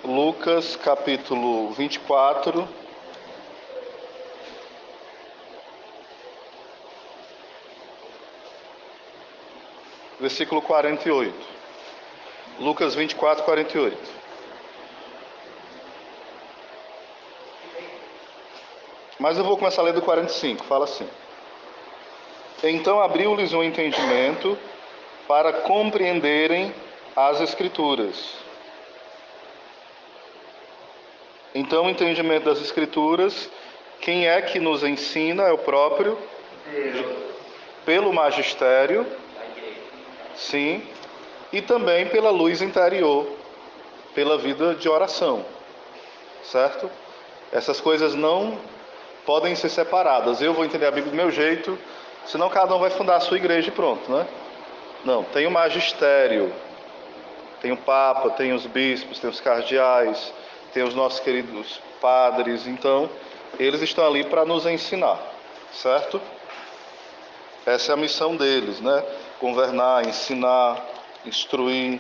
Lucas capítulo 24, versículo 48. Lucas 24, 48. Mas eu vou começar a ler do 45, fala assim: Então abriu-lhes um entendimento para compreenderem as Escrituras. Então, o entendimento das Escrituras, quem é que nos ensina é o próprio Deus. Pelo magistério, sim, e também pela luz interior, pela vida de oração, certo? Essas coisas não podem ser separadas. Eu vou entender a Bíblia do meu jeito, senão cada um vai fundar a sua igreja e pronto, né? Não, tem o magistério, tem o Papa, tem os bispos, tem os cardeais, tem os nossos queridos padres, então eles estão ali para nos ensinar, certo? Essa é a missão deles, né? Governar, ensinar, instruir,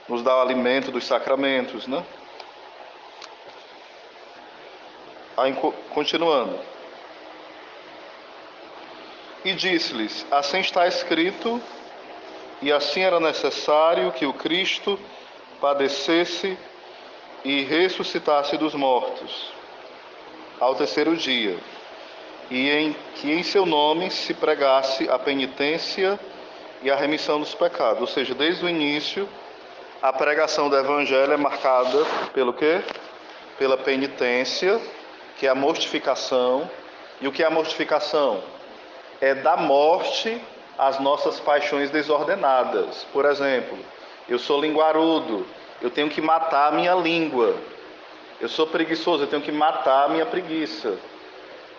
nos dar o alimento dos sacramentos, né? Aí, continuando. E disse-lhes: assim está escrito, e assim era necessário que o Cristo padecesse e ressuscitasse dos mortos ao terceiro dia, e que em seu nome se pregasse a penitência e a remissão dos pecados. Ou seja, desde o início, a pregação do Evangelho é marcada pelo quê? Pela penitência, que é a mortificação. E o que é a mortificação? É dar morte às nossas paixões desordenadas. Por exemplo, eu sou linguarudo, eu tenho que matar a minha língua. Eu sou preguiçoso, eu tenho que matar a minha preguiça.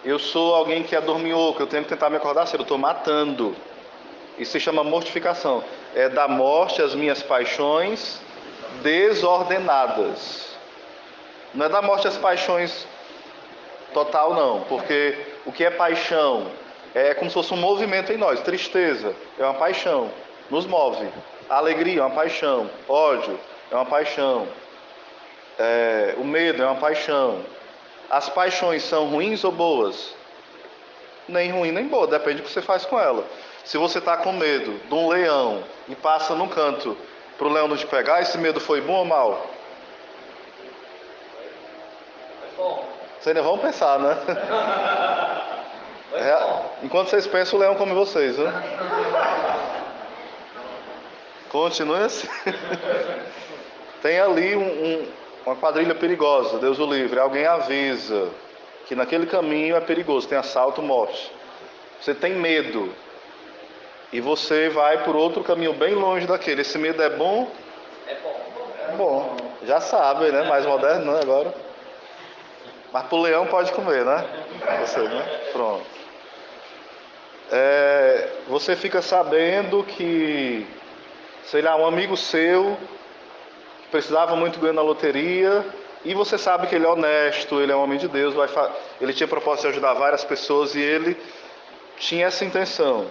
Eu sou alguém que é dorminhoco, eu tenho que tentar me acordar cedo, eu estou matando. Isso se chama mortificação. É dar morte às minhas paixões desordenadas. Não é dar morte às paixões total, não. Porque o que é paixão? É como se fosse um movimento em nós. Tristeza é uma paixão, nos move. Alegria é uma paixão. Ódio é uma paixão. O medo é uma paixão. As paixões são ruins ou boas? Nem ruim nem boa, depende do que você faz com ela. Se você está com medo de um leão e passa num canto para o leão não te pegar, esse medo foi bom ou mal? Foi bom. Vocês ainda vão pensar, né? Foi bom. Enquanto vocês pensam, o leão come vocês, né? Continue assim. Tem ali uma quadrilha perigosa, Deus o livre. Alguém avisa que naquele caminho é perigoso, tem assalto, morte. Você tem medo e você vai por outro caminho bem longe daquele. Esse medo é bom? É bom. Bom, já sabe, né? Mais moderno, né? Agora. Mas pro leão pode comer, né? Você, né? Pronto. Você fica sabendo que, sei lá, um amigo seu que precisava muito ganhar na loteria, e você sabe que ele é honesto, ele é um homem de Deus, ele tinha propósito de ajudar várias pessoas e ele tinha essa intenção.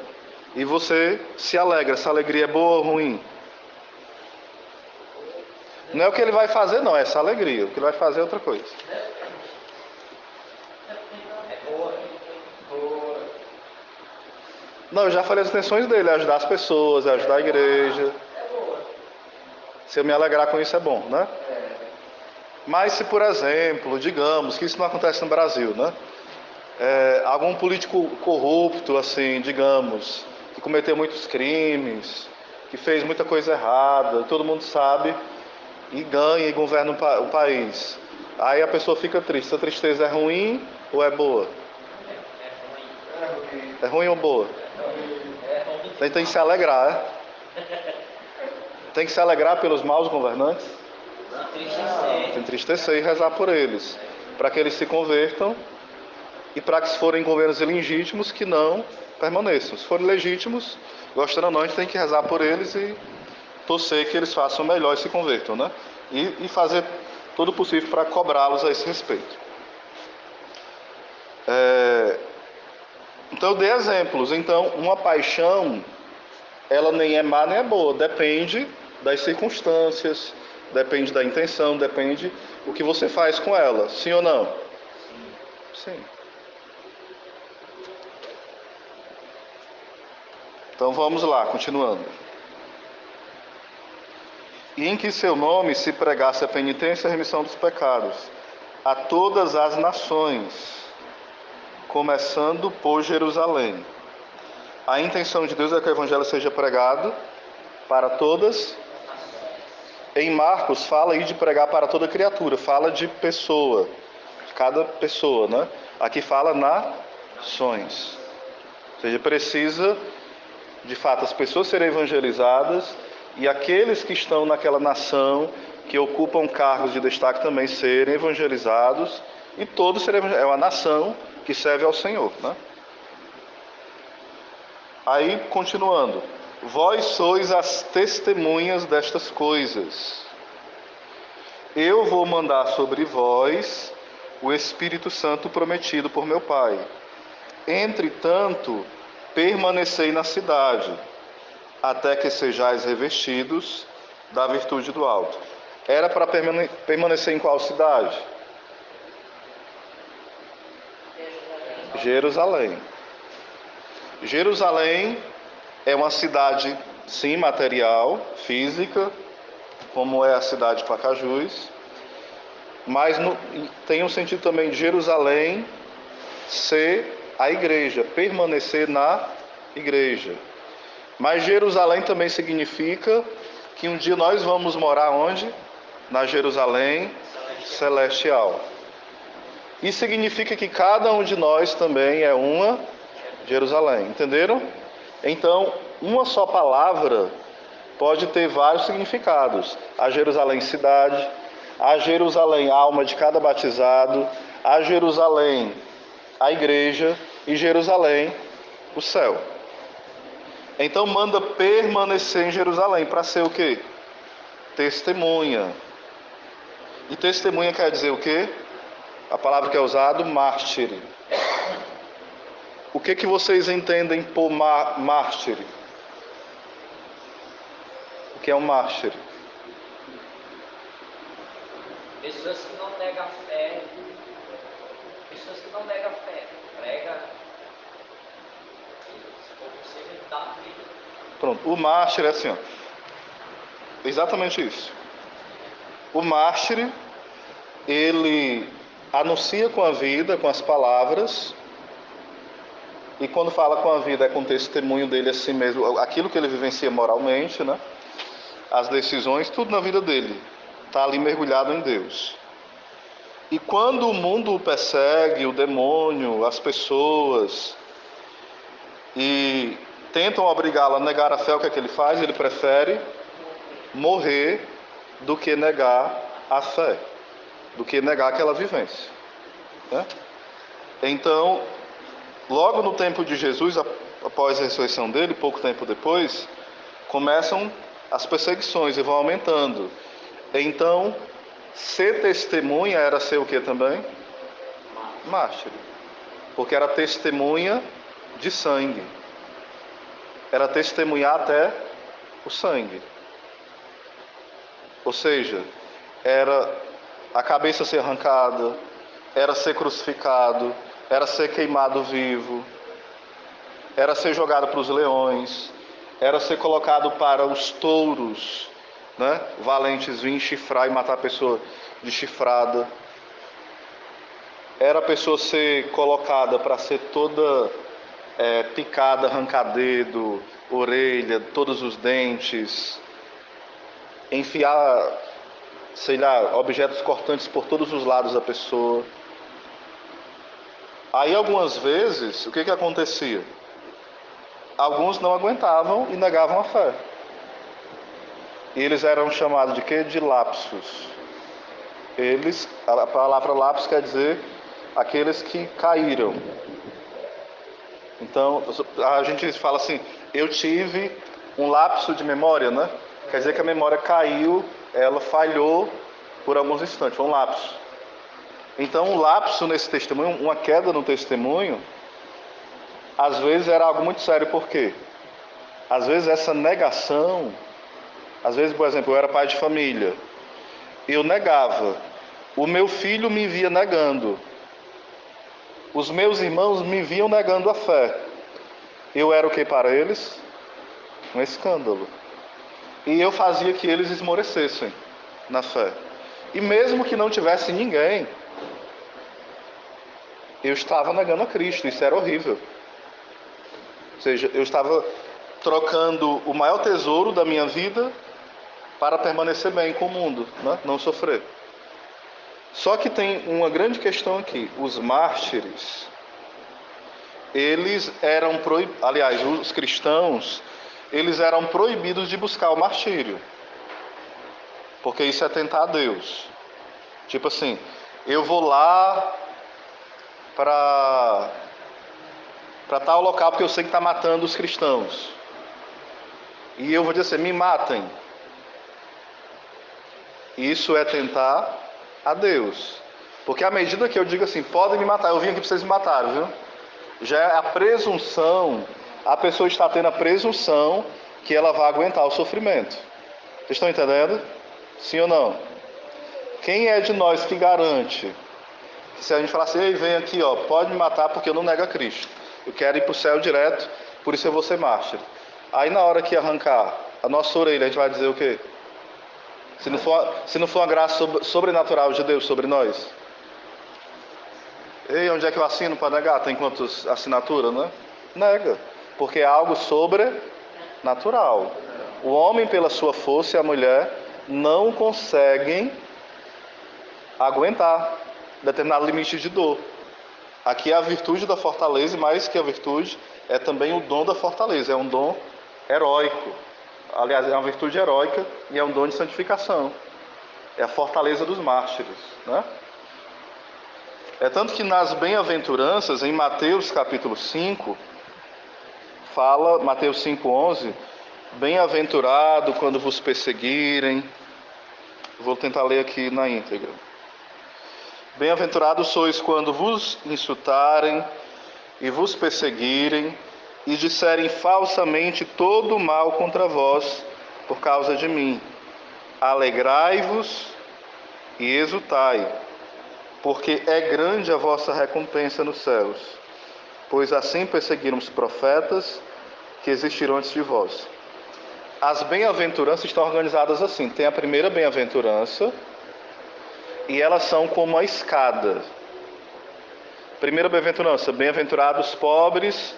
E você se alegra. Essa alegria é boa ou ruim? Não é o que ele vai fazer, não, é essa alegria. O que ele vai fazer é outra coisa. É boa. Boa. Não, eu já falei as intenções dele, é ajudar as pessoas, é ajudar a igreja. É boa. Se eu me alegrar com isso é bom, né? Mas se, por exemplo, digamos que isso não acontece no Brasil, né? Algum político corrupto, assim, digamos, que cometeu muitos crimes, que fez muita coisa errada, todo mundo sabe, e ganha e governa o país. Aí a pessoa fica triste. Essa tristeza é ruim ou é boa? É ruim. É ruim ou boa? É ruim. Tem que se alegrar, Tem que se alegrar pelos maus governantes? Tem que entristecer e rezar por eles, para que eles se convertam e para que, se forem governos ilegítimos, que não permaneçam. Se forem legítimos, gostando ou não, a gente tem que rezar por eles e torcer que eles façam melhor e se convertam, né? E fazer todo o possível para cobrá-los a esse respeito. Então eu dei exemplos. Então, uma paixão, ela nem é má nem é boa, depende das circunstâncias, depende da intenção, depende o que você faz com ela. Sim ou não? Sim. Então vamos lá, continuando. E em que seu nome se pregasse a penitência e a remissão dos pecados a todas as nações, começando por Jerusalém. A intenção de Deus é que o evangelho seja pregado para todas. Em Marcos fala aí de pregar para toda criatura, fala de pessoa, de cada pessoa, né? Aqui fala nações. Ou seja, precisa, de fato, as pessoas serem evangelizadas e aqueles que estão naquela nação, que ocupam cargos de destaque também serem evangelizados e todos serem evangelizados. É uma nação que serve ao Senhor, né? Aí, continuando. Vós sois as testemunhas destas coisas. Eu vou mandar sobre vós o Espírito Santo prometido por meu Pai. Entretanto, permanecei na cidade, até que sejais revestidos da virtude do alto. Era para permanecer em qual cidade? Jerusalém. Jerusalém é uma cidade, sim, material, física, como é a cidade de Pacajus, mas tem um sentido também de Jerusalém ser a igreja, permanecer na igreja. Mas Jerusalém também significa que um dia nós vamos morar onde? Na Jerusalém celestial. E significa que cada um de nós também é uma Jerusalém, entenderam? Então, uma só palavra pode ter vários significados. A Jerusalém cidade, a Jerusalém alma de cada batizado, a Jerusalém a igreja e Jerusalém o céu. Então manda permanecer em Jerusalém para ser o quê? Testemunha. E testemunha quer dizer o quê? A palavra que é usada, mártire. O que vocês entendem por mártire? O que é um mártire? Pessoas que não negam a fé. Pessoas que não negam a fé. Prega. Como seja da vida. Pronto, o mártire é assim, ó. Exatamente isso. O mártire, ele anuncia com a vida, com as palavras, e quando fala com a vida é com o testemunho dele assim mesmo, aquilo que ele vivencia moralmente, né? As decisões, tudo na vida dele está ali mergulhado em Deus. E quando o mundo o persegue, o demônio, as pessoas, e tentam obrigá-lo a negar a fé, o que é que ele faz? Ele prefere morrer do que negar a fé, do que negar aquela vivência, né? Então, logo no tempo de Jesus, após a ressurreição dele, pouco tempo depois, começam as perseguições e vão aumentando. Então, ser testemunha era ser o que também? Mártir. Porque era testemunha de sangue. Era testemunhar até o sangue. Ou seja, era a cabeça ser arrancada, era ser crucificado, era ser queimado vivo, era ser jogado para os leões, era ser colocado para os touros, né? Valentes virem chifrar e matar a pessoa de chifrada. Era a pessoa ser colocada para ser toda picada, arrancar dedo, orelha, todos os dentes, enfiar, sei lá, objetos cortantes por todos os lados da pessoa. Aí algumas vezes, o que acontecia? Alguns não aguentavam e negavam a fé. E eles eram chamados de quê? De lapsos. A palavra lapsus quer dizer aqueles que caíram. Então, a gente fala assim, eu tive um lapso de memória, né? Quer dizer que a memória caiu, ela falhou por alguns instantes, foi um lapso. Então, um lapso nesse testemunho, uma queda no testemunho, às vezes era algo muito sério. Por quê? Às vezes essa negação, às vezes, por exemplo, eu era pai de família, eu negava. O meu filho me via negando. Os meus irmãos me viam negando a fé. Eu era o que para eles? Um escândalo. E eu fazia que eles esmorecessem na fé. E mesmo que não tivesse ninguém, eu estava negando a Cristo. Isso era horrível. Ou seja, eu estava trocando o maior tesouro da minha vida para permanecer bem com o mundo, né? Não sofrer. Só que tem uma grande questão aqui. Os mártires, eles eram aliás, os cristãos, eles eram proibidos de buscar o martírio, porque isso é tentar a Deus. Tipo assim, eu vou lá para tal local porque eu sei que está matando os cristãos, e eu vou dizer assim, me matem. Isso é tentar a Deus, porque à medida que eu digo assim, podem me matar, eu vim aqui para vocês me matarem, viu? Já é a presunção, a pessoa está tendo a presunção que ela vai aguentar o sofrimento. Vocês estão entendendo? Sim ou não? Quem é de nós que garante que se a gente falar assim, ei, vem aqui, ó, pode me matar porque eu não nego a Cristo, eu quero ir para o céu direto, por isso eu vou ser mártir. Aí na hora que arrancar a nossa orelha, a gente vai dizer o quê? Se não for uma graça sobrenatural de Deus sobre nós. Ei, onde é que eu assino para negar? Tem quantas assinaturas, né? Nega, porque é algo sobrenatural. O homem, pela sua força, e a mulher não conseguem aguentar determinado limite de dor. Aqui é a virtude da fortaleza, e mais que a virtude, é também o dom da fortaleza. É um dom heróico. Aliás, é uma virtude heróica e é um dom de santificação. É a fortaleza dos mártires, né? É tanto que nas bem-aventuranças, em Mateus capítulo 5, fala, Mateus 5,11, bem-aventurado quando vos perseguirem. Vou tentar ler aqui na íntegra. Bem-aventurados sois quando vos insultarem e vos perseguirem e disserem falsamente todo o mal contra vós por causa de mim. Alegrai-vos e exultai, porque é grande a vossa recompensa nos céus, pois assim perseguiram os profetas que existiram antes de vós. As bem-aventuranças estão organizadas assim. Tem a primeira bem-aventurança, e elas são como a escada. Primeira bem-aventurança, bem-aventurados pobres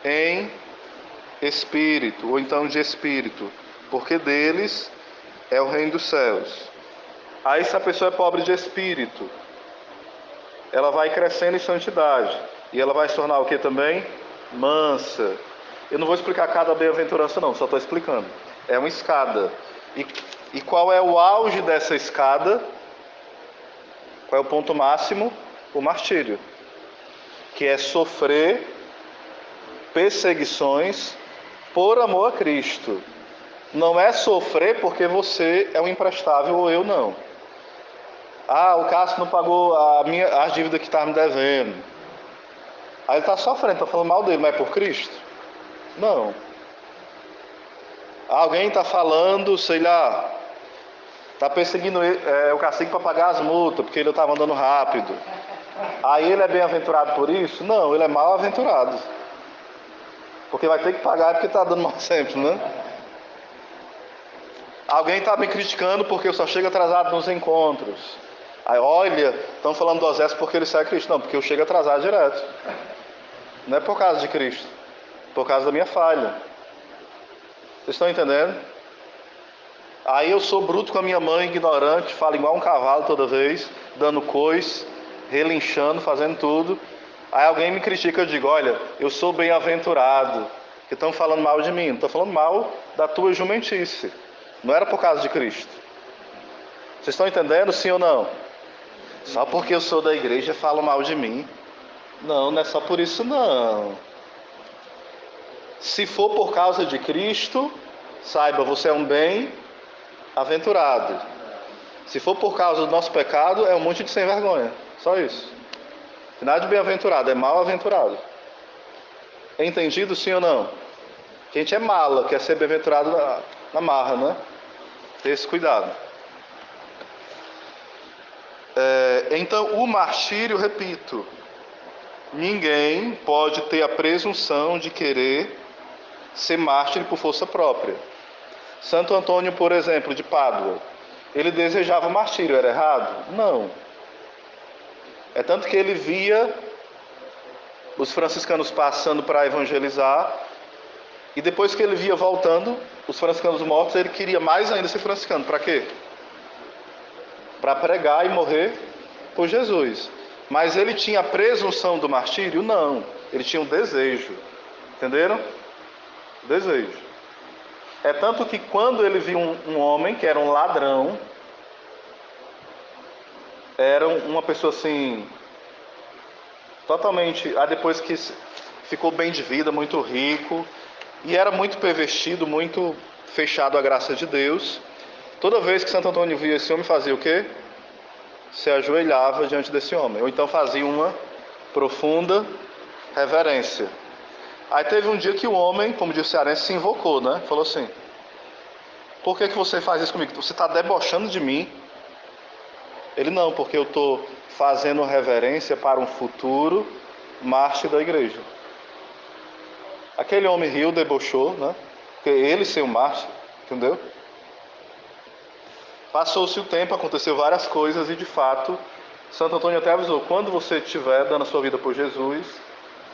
em espírito, ou então de espírito, porque deles é o reino dos céus. Aí se a pessoa é pobre de espírito, ela vai crescendo em santidade, e ela vai se tornar o que também? Mansa. Eu não vou explicar cada bem-aventurança não, só estou explicando. É uma escada. E qual é o auge dessa escada? Qual é o ponto máximo? O martírio, que é sofrer perseguições por amor a Cristo. Não é sofrer porque você é um imprestável ou eu não. Ah, o Cássio não pagou a dívida que estava me devendo. Aí ele está sofrendo, está falando mal dele, mas é por Cristo? Não. Alguém está falando, sei lá, está perseguindo o cacique para pagar as multas, porque ele estava andando rápido. Aí ele é bem-aventurado por isso? Não, ele é mal-aventurado. Porque vai ter que pagar porque está dando mau exemplo, né? Alguém está me criticando porque eu só chego atrasado nos encontros. Aí, olha, estão falando do Osés porque ele segue Cristo. Não, porque eu chego atrasado direto. Não é por causa de Cristo, é por causa da minha falha. Vocês estão entendendo? Aí eu sou bruto com a minha mãe, ignorante, falo igual um cavalo toda vez, dando coice, relinchando, fazendo tudo. Aí alguém me critica, eu digo, olha, eu sou bem-aventurado, que estão falando mal de mim. Não estou falando mal da tua jumentice. Não era por causa de Cristo. Vocês estão entendendo, sim ou não? Só porque eu sou da igreja falam mal de mim. Não, não é só por isso não. Se for por causa de Cristo, saiba, você é um bem-aventurado. Se for por causa do nosso pecado, é um monte de sem vergonha. Só isso. Nada de bem-aventurado, é mal-aventurado. É entendido, sim ou não? Que a gente é mala, quer ser bem-aventurado na marra, né? Ter esse cuidado. Então, o martírio, repito, ninguém pode ter a presunção de querer ser mártir por força própria. Santo Antônio, por exemplo, de Pádua, ele desejava o martírio, era errado? Não. É tanto que ele via os franciscanos passando para evangelizar, e depois que ele via voltando os franciscanos mortos, ele queria mais ainda ser franciscano. Para quê? Para pregar e morrer por Jesus. Mas ele tinha a presunção do martírio? Não. Ele tinha um desejo. Entenderam? Desejo. É tanto que quando ele viu um homem que era um ladrão, era uma pessoa assim, totalmente, depois que ficou bem de vida, muito rico, e era muito pervertido, muito fechado à graça de Deus. Toda vez que Santo Antônio via esse homem, fazia o quê? Se ajoelhava diante desse homem, ou então fazia uma profunda reverência. Aí teve um dia que o homem, como diz o cearense, se invocou, né? Falou assim: por que você faz isso comigo? Você está debochando de mim? Ele: não, porque eu estou fazendo reverência para um futuro mártir da igreja. Aquele homem riu, debochou, né? Porque ele ser um mártir, entendeu? Passou-se o tempo, aconteceu várias coisas e, de fato, Santo Antônio até avisou: quando você estiver dando a sua vida por Jesus,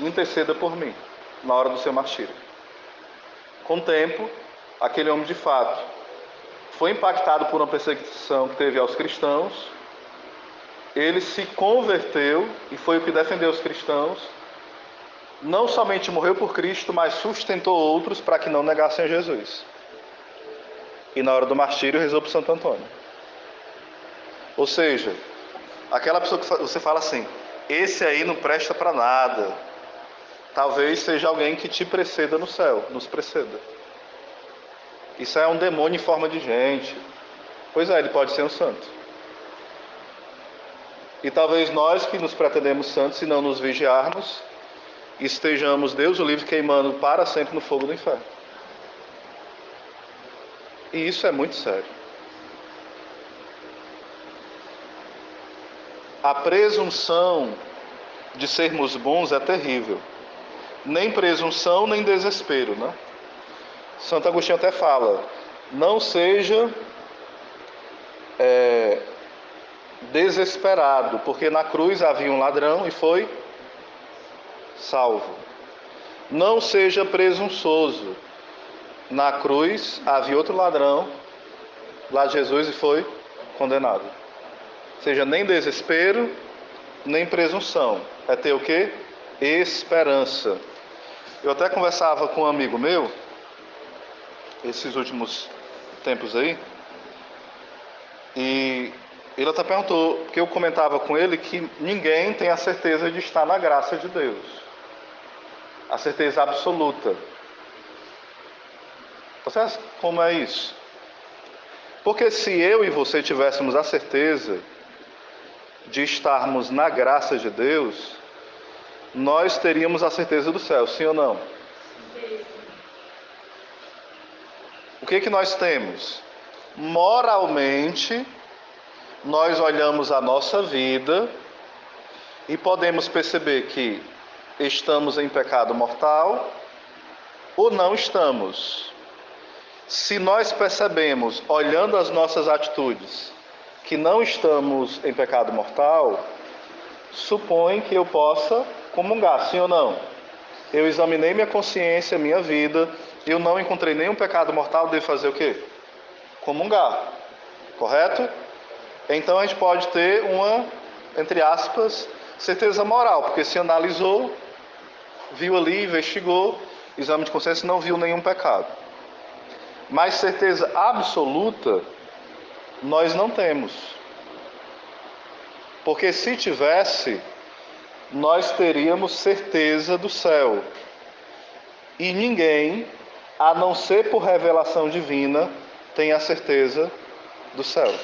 interceda por mim, na hora do seu martírio. Com o tempo, aquele homem, de fato, foi impactado por uma perseguição que teve aos cristãos. Ele se converteu e foi o que defendeu os cristãos. Não somente morreu por Cristo, mas sustentou outros para que não negassem a Jesus. E na hora do martírio rezou por Santo Antônio. Ou seja, aquela pessoa que você fala assim: esse aí não presta para nada, talvez seja alguém que te preceda no céu, nos preceda. Isso é um demônio em forma de gente. Pois é, ele pode ser um santo. E talvez nós que nos pretendemos santos, se não nos vigiarmos, estejamos, Deus o livre, queimando para sempre no fogo do inferno. E isso é muito sério. A presunção de sermos bons é terrível. Nem presunção, nem desespero, né? Santo Agostinho até fala: não seja desesperado, porque na cruz havia um ladrão e foi salvo. Não seja presunçoso. Na cruz havia outro ladrão, lá de Jesus, e foi condenado. Ou seja, nem desespero, nem presunção. É ter o quê? Esperança. Eu até conversava com um amigo meu, esses últimos tempos aí, e ele até perguntou, porque eu comentava com ele que ninguém tem a certeza de estar na graça de Deus. A certeza absoluta. Você sabe como é isso? Porque se eu e você tivéssemos a certeza de estarmos na graça de Deus, nós teríamos a certeza do céu, sim ou não? Sim. O que nós temos? Moralmente, nós olhamos a nossa vida e podemos perceber que estamos em pecado mortal ou não estamos. Se nós percebemos, olhando as nossas atitudes, que não estamos em pecado mortal, supõe que eu possa comungar, sim ou não? Eu examinei minha consciência, minha vida, eu não encontrei nenhum pecado mortal, devo fazer o quê? Comungar, correto? Então a gente pode ter uma, entre aspas, certeza moral, porque se analisou, viu ali, investigou, exame de consciência, não viu nenhum pecado. Mas certeza absoluta nós não temos. Porque se tivesse, nós teríamos certeza do céu. E ninguém, a não ser por revelação divina, tem a certeza do céu.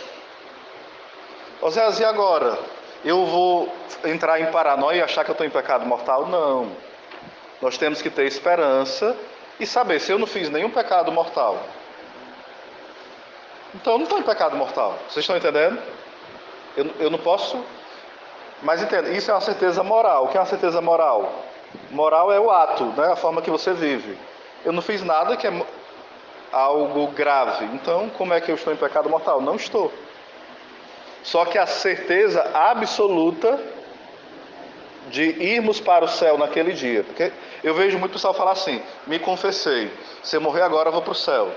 Oséias, e agora? Eu vou entrar em paranoia e achar que eu estou em pecado mortal? Não. Nós temos que ter esperança e saber, se eu não fiz nenhum pecado mortal, então eu não estou em pecado mortal. Vocês estão entendendo? Eu não posso... Mas entenda, isso é uma certeza moral. O que é uma certeza moral? Moral é o ato, né? A forma que você vive. Eu não fiz nada que é algo grave. Então, como é que eu estou em pecado mortal? Não estou. Só que a certeza absoluta de irmos para o céu naquele dia. Porque eu vejo muito pessoal falar assim: me confessei, se eu morrer agora eu vou para o céu.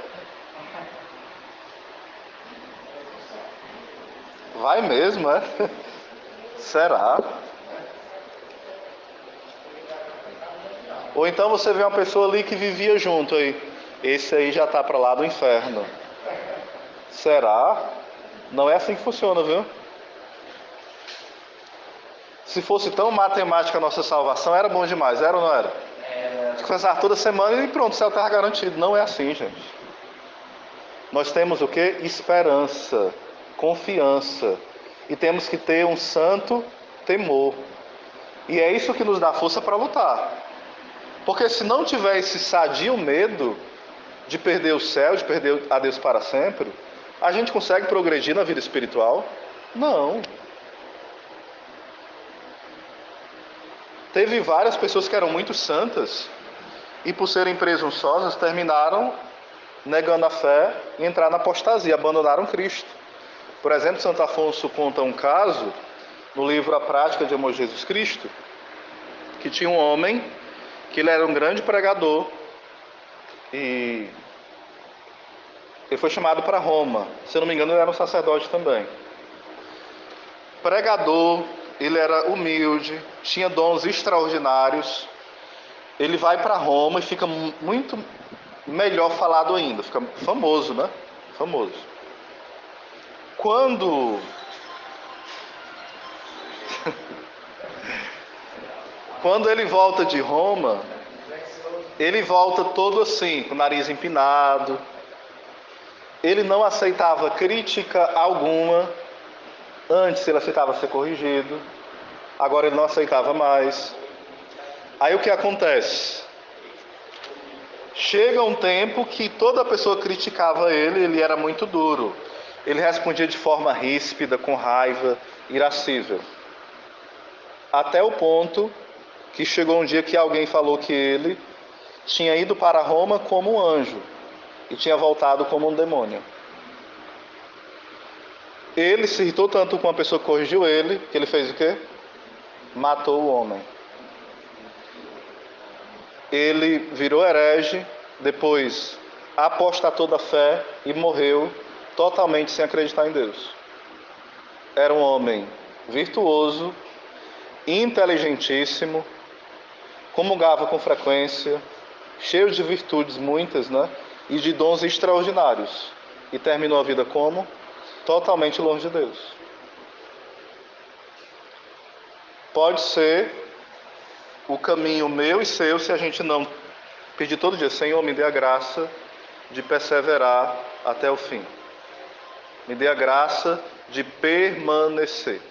Vai mesmo, é? Será? Ou então você vê uma pessoa ali que vivia junto aí. Esse aí já está para lá do inferno. Será? Não é assim que funciona, viu? Se fosse tão matemática a nossa salvação, era bom demais, era ou não era? Confessar toda semana e pronto, o céu estava garantido. Não é assim, gente. Nós temos o quê? Esperança, confiança. E temos que ter um santo temor. E é isso que nos dá força para lutar. Porque se não tiver esse sadio medo de perder o céu, de perder a Deus para sempre, a gente consegue progredir na vida espiritual? Não. Teve várias pessoas que eram muito santas e por serem presunçosas terminaram negando a fé e entraram na apostasia, abandonaram Cristo. Por exemplo, Santo Afonso conta um caso no livro A Prática de Amor de Jesus Cristo, que tinha um homem que ele era um grande pregador e ele foi chamado para Roma. Se eu não me engano, ele era um sacerdote também. Pregador, ele era humilde, tinha dons extraordinários. Ele vai para Roma e fica muito melhor falado ainda, fica famoso, né? Famoso. Quando ele volta de Roma, ele volta todo assim, com o nariz empinado. Ele não aceitava crítica alguma. Antes ele aceitava ser corrigido, agora ele não aceitava mais. Aí o que acontece? Chega um tempo que toda pessoa criticava ele, ele era muito duro. Ele respondia de forma ríspida, com raiva, irascível. Até o ponto que chegou um dia que alguém falou que ele tinha ido para Roma como um anjo e tinha voltado como um demônio. Ele se irritou tanto com a pessoa que corrigiu ele, que ele fez o quê? Matou o homem. Ele virou herege, depois apostatou da fé e morreu totalmente sem acreditar em Deus. Era um homem virtuoso, inteligentíssimo, comungava com frequência, cheio de virtudes muitas, né? E de dons extraordinários. E terminou a vida como? Totalmente longe de Deus. Pode ser o caminho meu e seu se a gente não pedir todo dia: Senhor, me dê a graça de perseverar até o fim. Me dê a graça de permanecer.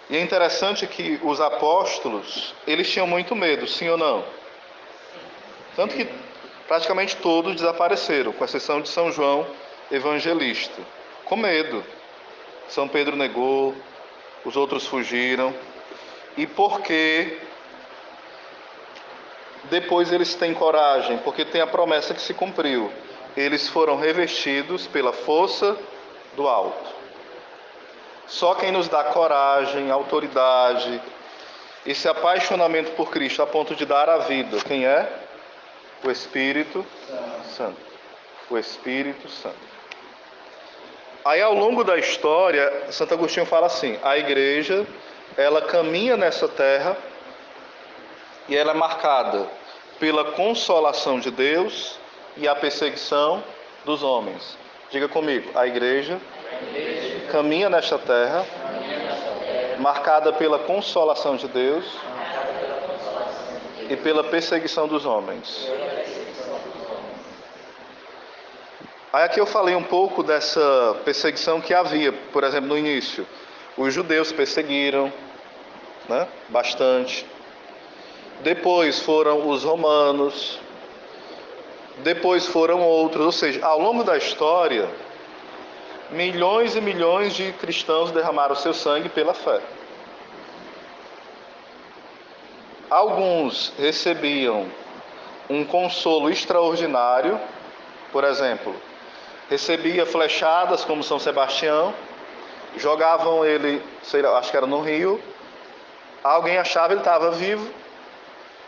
E é interessante que os apóstolos, eles tinham muito medo, sim ou não? Tanto que praticamente todos desapareceram, com exceção de São João Evangelista, com medo. São Pedro negou, os outros fugiram. E por que depois eles têm coragem? Porque tem a promessa que se cumpriu. Eles foram revestidos pela força do alto. Só quem nos dá coragem, autoridade, esse apaixonamento por Cristo a ponto de dar a vida, quem é? O Espírito Santo. O Espírito Santo. Aí ao longo da história, Santo Agostinho fala assim: a igreja, ela caminha nessa terra e ela é marcada pela consolação de Deus e a perseguição dos homens. Diga comigo: a igreja caminha nesta terra marcada pela consolação de Deus e pela perseguição dos homens. Aí aqui eu falei um pouco dessa perseguição que havia, por exemplo, no início. Os judeus perseguiram, né, bastante. Depois foram os romanos. Depois foram outros. Ou seja, ao longo da história, milhões e milhões de cristãos derramaram seu sangue pela fé. Alguns recebiam um consolo extraordinário, por exemplo, recebia flechadas como São Sebastião, jogavam ele, sei lá, acho que era no rio, alguém achava ele estava vivo,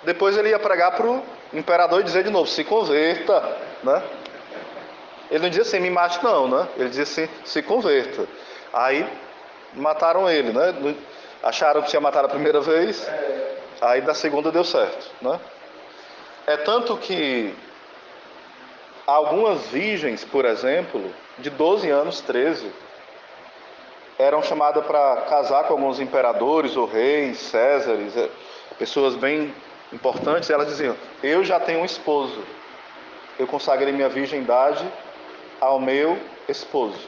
depois ele ia pregar para o imperador e dizer de novo, se converta, né? Ele não dizia assim, me mate não, né? Ele dizia assim, se converta. Aí mataram ele, né? Acharam que tinha matado a primeira vez, aí da segunda deu certo, né? É tanto que algumas virgens, por exemplo, de 12 anos, 13, eram chamadas para casar com alguns imperadores ou reis, césares, pessoas bem importantes, e elas diziam, eu já tenho um esposo, eu consagrei minha virgindade ao meu esposo,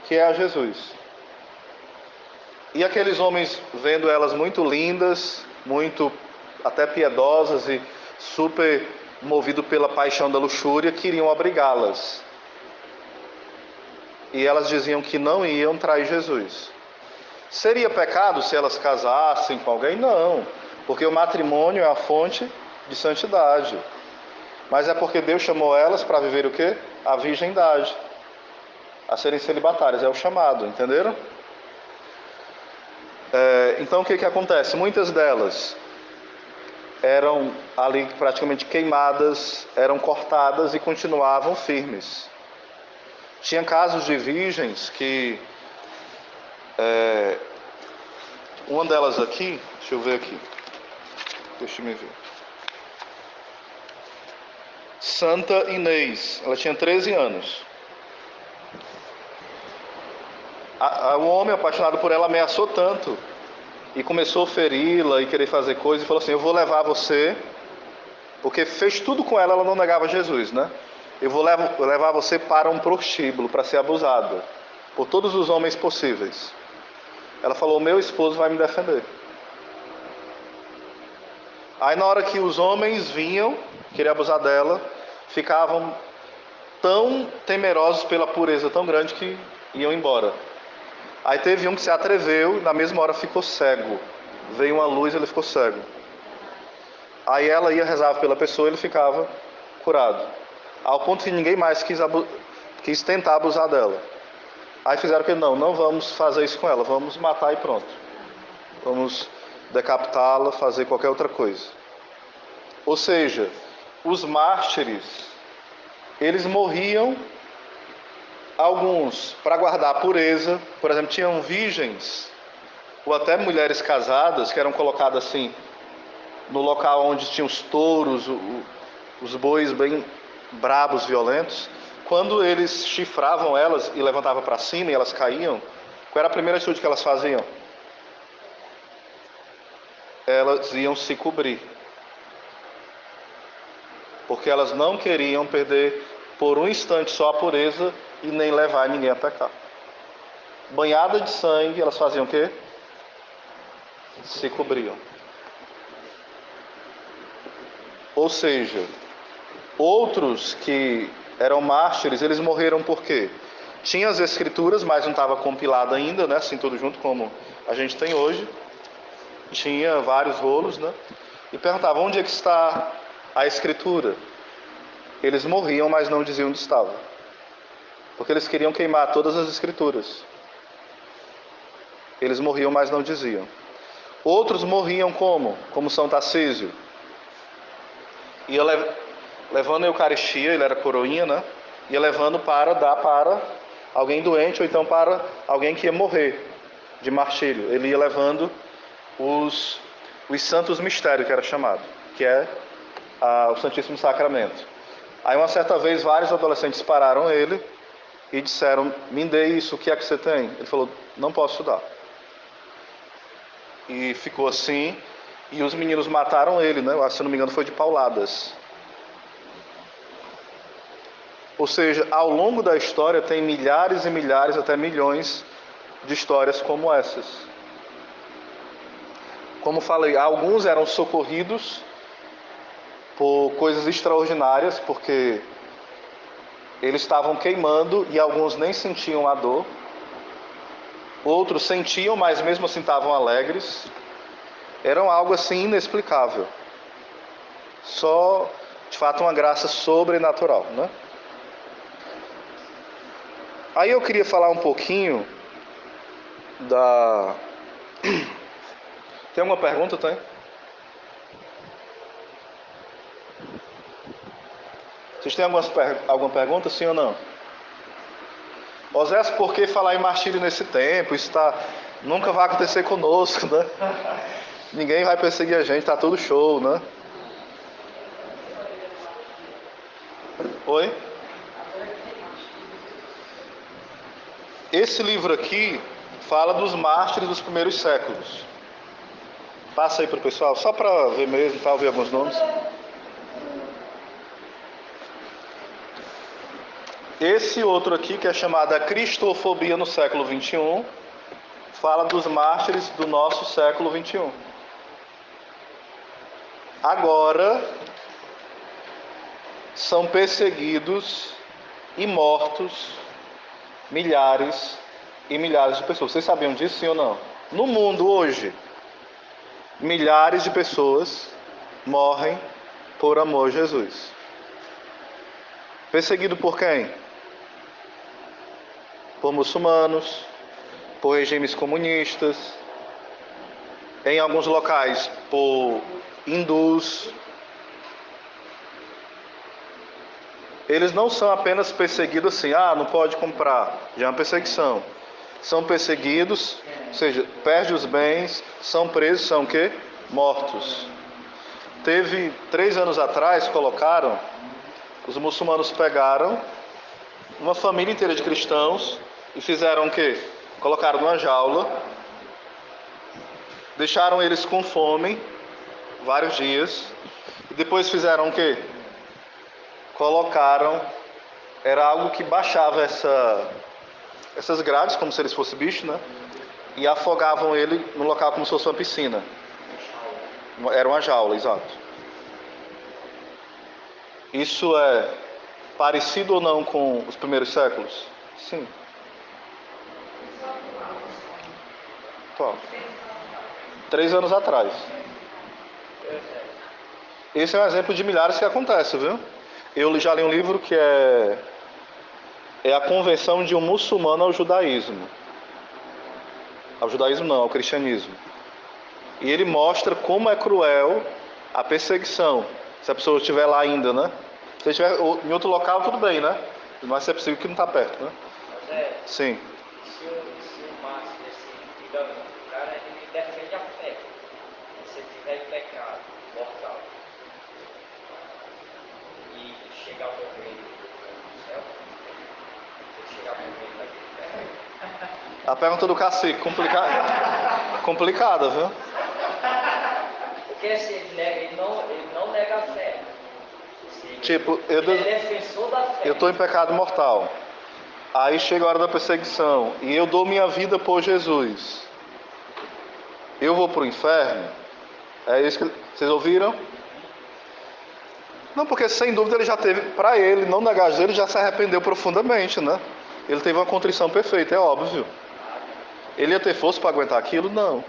que é a Jesus. E aqueles homens, vendo elas muito lindas, muito até piedosas e super movidos pela paixão da luxúria, queriam abrigá-las. E elas diziam que não iam trair Jesus. Seria pecado se elas casassem com alguém? Não, porque o matrimônio é a fonte de santidade. Mas é porque Deus chamou elas para viver o quê? A virgindade. A serem celibatárias, é o chamado, entenderam? Então o que acontece? Muitas delas eram ali praticamente queimadas, eram cortadas e continuavam firmes. Tinha casos de virgens que... uma delas aqui, deixa eu ver aqui, deixa eu ver. Santa Inês, ela tinha 13 anos. O homem apaixonado por ela ameaçou tanto e começou a feri-la e querer fazer coisas e falou assim, eu vou levar você, porque fez tudo com ela, ela não negava Jesus, né? Eu vou levar você para um prostíbulo para ser abusada por todos os homens possíveis. Ela falou, meu esposo vai me defender. Aí na hora que os homens vinham querer abusar dela, ficavam tão temerosos pela pureza tão grande que iam embora. Aí teve um que se atreveu e na mesma hora ficou cego. Veio uma luz e ele ficou cego. Aí ela ia rezar pela pessoa e ele ficava curado. Ao ponto que ninguém mais quis tentar abusar dela. Aí fizeram que não vamos fazer isso com ela, vamos matar e pronto. Vamos decapitá-la, fazer qualquer outra coisa. Ou seja, os mártires, eles morriam, alguns para guardar a pureza. Por exemplo, tinham virgens, ou até mulheres casadas, que eram colocadas assim, no local onde tinham os touros, os bois bem brabos, violentos. Quando eles chifravam elas e levantavam para cima e elas caíam, qual era a primeira atitude que elas faziam? Elas iam se cobrir. Porque elas não queriam perder por um instante só a pureza e nem levar ninguém a pecar. Banhada de sangue, elas faziam o quê? Se cobriam. Ou seja, outros que eram mártires, eles morreram por quê? Tinha as escrituras, mas não estava compilada ainda, né? Assim, tudo junto como a gente tem hoje. Tinha vários rolos, né? E perguntavam, onde é que está a escritura? Eles morriam, mas não diziam onde estava. Porque eles queriam queimar todas as escrituras. Eles morriam, mas não diziam. Outros morriam como? Como São Tarcísio. Ia levando a Eucaristia, ele era coroinha, né? Ia levando para dar para alguém doente ou então para alguém que ia morrer de martírio. Ele ia levando os santos mistérios, que era chamado, que é o Santíssimo Sacramento. Aí uma certa vez vários adolescentes pararam ele e disseram, me dê isso, o que é que você tem? Ele falou, não posso dar. E ficou assim, e os meninos mataram ele, né? Se não me engano foi de pauladas. Ou seja, ao longo da história tem milhares e milhares, até milhões de histórias como essas. Como falei, alguns eram socorridos por coisas extraordinárias, porque eles estavam queimando e alguns nem sentiam a dor. outros sentiam, mas mesmo assim estavam alegres. Era algo assim inexplicável. Só, de fato, uma graça sobrenatural, né? Aí eu queria falar um pouquinho da... Tem alguma pergunta, tem? Vocês têm alguma pergunta, sim ou não? Osés, por que falar em martírio nesse tempo? Nunca vai acontecer conosco, né? Ninguém vai perseguir a gente, tá tudo show, né? Oi? Esse livro aqui fala dos mártires dos primeiros séculos. Passa aí pro pessoal, só para ver mesmo, tá? Ver alguns nomes. Esse outro aqui, que é chamado A Cristofobia no século XXI, fala dos mártires do nosso século XXI. Agora, são perseguidos e mortos milhares e milhares de pessoas. Vocês sabiam disso, sim ou não? No mundo hoje, milhares de pessoas morrem por amor a Jesus. Perseguido por quem? Por muçulmanos, por regimes comunistas, em alguns locais por hindus. Eles não são apenas perseguidos assim, não pode comprar, já é uma perseguição. São perseguidos, ou seja, perdem os bens, são presos, são o quê? Mortos. Teve 3 anos atrás, os muçulmanos pegaram uma família inteira de cristãos e fizeram o quê? Colocaram numa jaula, deixaram eles com fome vários dias e depois fizeram o quê? Colocaram, era algo que baixava essas grades, como se eles fossem bichos, né? E afogavam ele no local como se fosse uma piscina. Era uma jaula, exato. Isso é parecido ou não com os primeiros séculos? Sim. Então, 3 anos atrás. Esse é um exemplo de milhares que acontece, viu? Eu já li um livro que é a conversão de um muçulmano ao judaísmo. Ao judaísmo não, ao cristianismo. E ele mostra como é cruel a perseguição. Se a pessoa estiver lá ainda, né? Se estiver em outro local, tudo bem, né? Mas é possível que não está perto, né? Sim. Se o Márcio, digamos, o cara ele defende a fé. Se ele tiver em pecado mortal e chegar ao momento do céu, se chegar ao momento daquele pecado. A pergunta do cacique, complicada, viu? Porque assim, ele não nega a fé. Tipo, Ele é defensor da fé. eu estou em pecado mortal. Aí chega a hora da perseguição e eu dou minha vida por Jesus. Eu vou para o inferno? É isso que vocês ouviram? Não, porque sem dúvida ele já teve, para ele, não negar Jesus, ele já se arrependeu profundamente, né? Ele teve uma contrição perfeita, é óbvio. Ele ia ter força para aguentar aquilo? Não.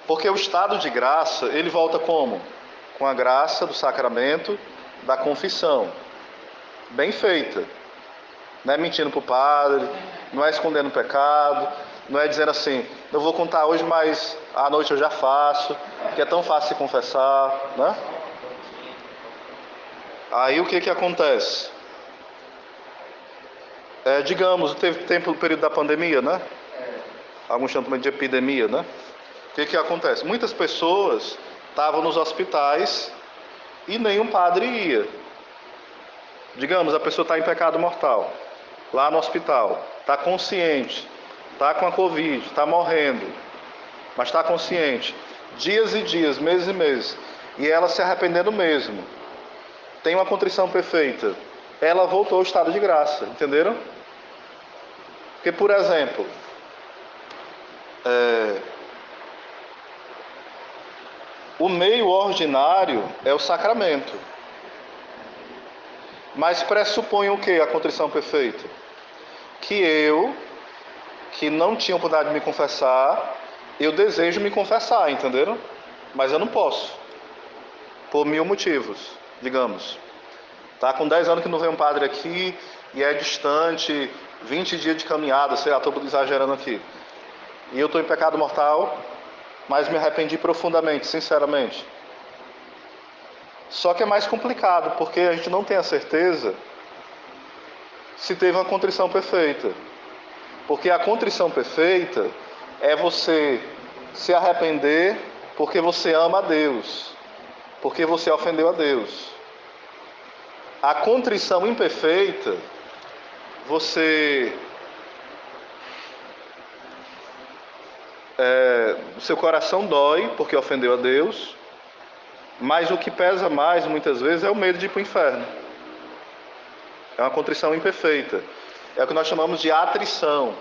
Porque o estado de graça, ele volta como? Com a graça do sacramento da confissão. Bem feita. Não é mentindo para o padre, não é escondendo o pecado, não é dizendo assim, eu vou contar hoje, mas à noite eu já faço, que é tão fácil se confessar, né? Aí o que acontece? Digamos, teve tempo no período da pandemia, né? Alguns chamam também de epidemia, né? O que acontece? Muitas pessoas estavam nos hospitais e nenhum padre ia. Digamos, a pessoa está em pecado mortal, lá no hospital, está consciente, está com a Covid, está morrendo, mas está consciente, dias e dias, meses e meses, e ela se arrependendo mesmo, tem uma contrição perfeita, ela voltou ao estado de graça, entenderam? Porque, por exemplo, o meio ordinário é o sacramento. Mas pressupõe o que a contrição perfeita? que eu, que não tinha oportunidade de me confessar, eu desejo me confessar, entenderam? Mas eu não posso, por 1000 motivos, digamos. Tá com 10 anos que não vem um padre aqui e é distante, 20 dias de caminhada, sei lá, estou exagerando aqui. E eu estou em pecado mortal, mas me arrependi profundamente, sinceramente. Só que é mais complicado, porque a gente não tem a certeza se teve uma contrição perfeita. Porque a contrição perfeita é você se arrepender porque você ama a Deus, porque você ofendeu a Deus. A contrição imperfeita, o seu coração dói porque ofendeu a Deus, mas o que pesa mais muitas vezes é o medo de ir para o inferno. É uma contrição imperfeita. É o que nós chamamos de atrição.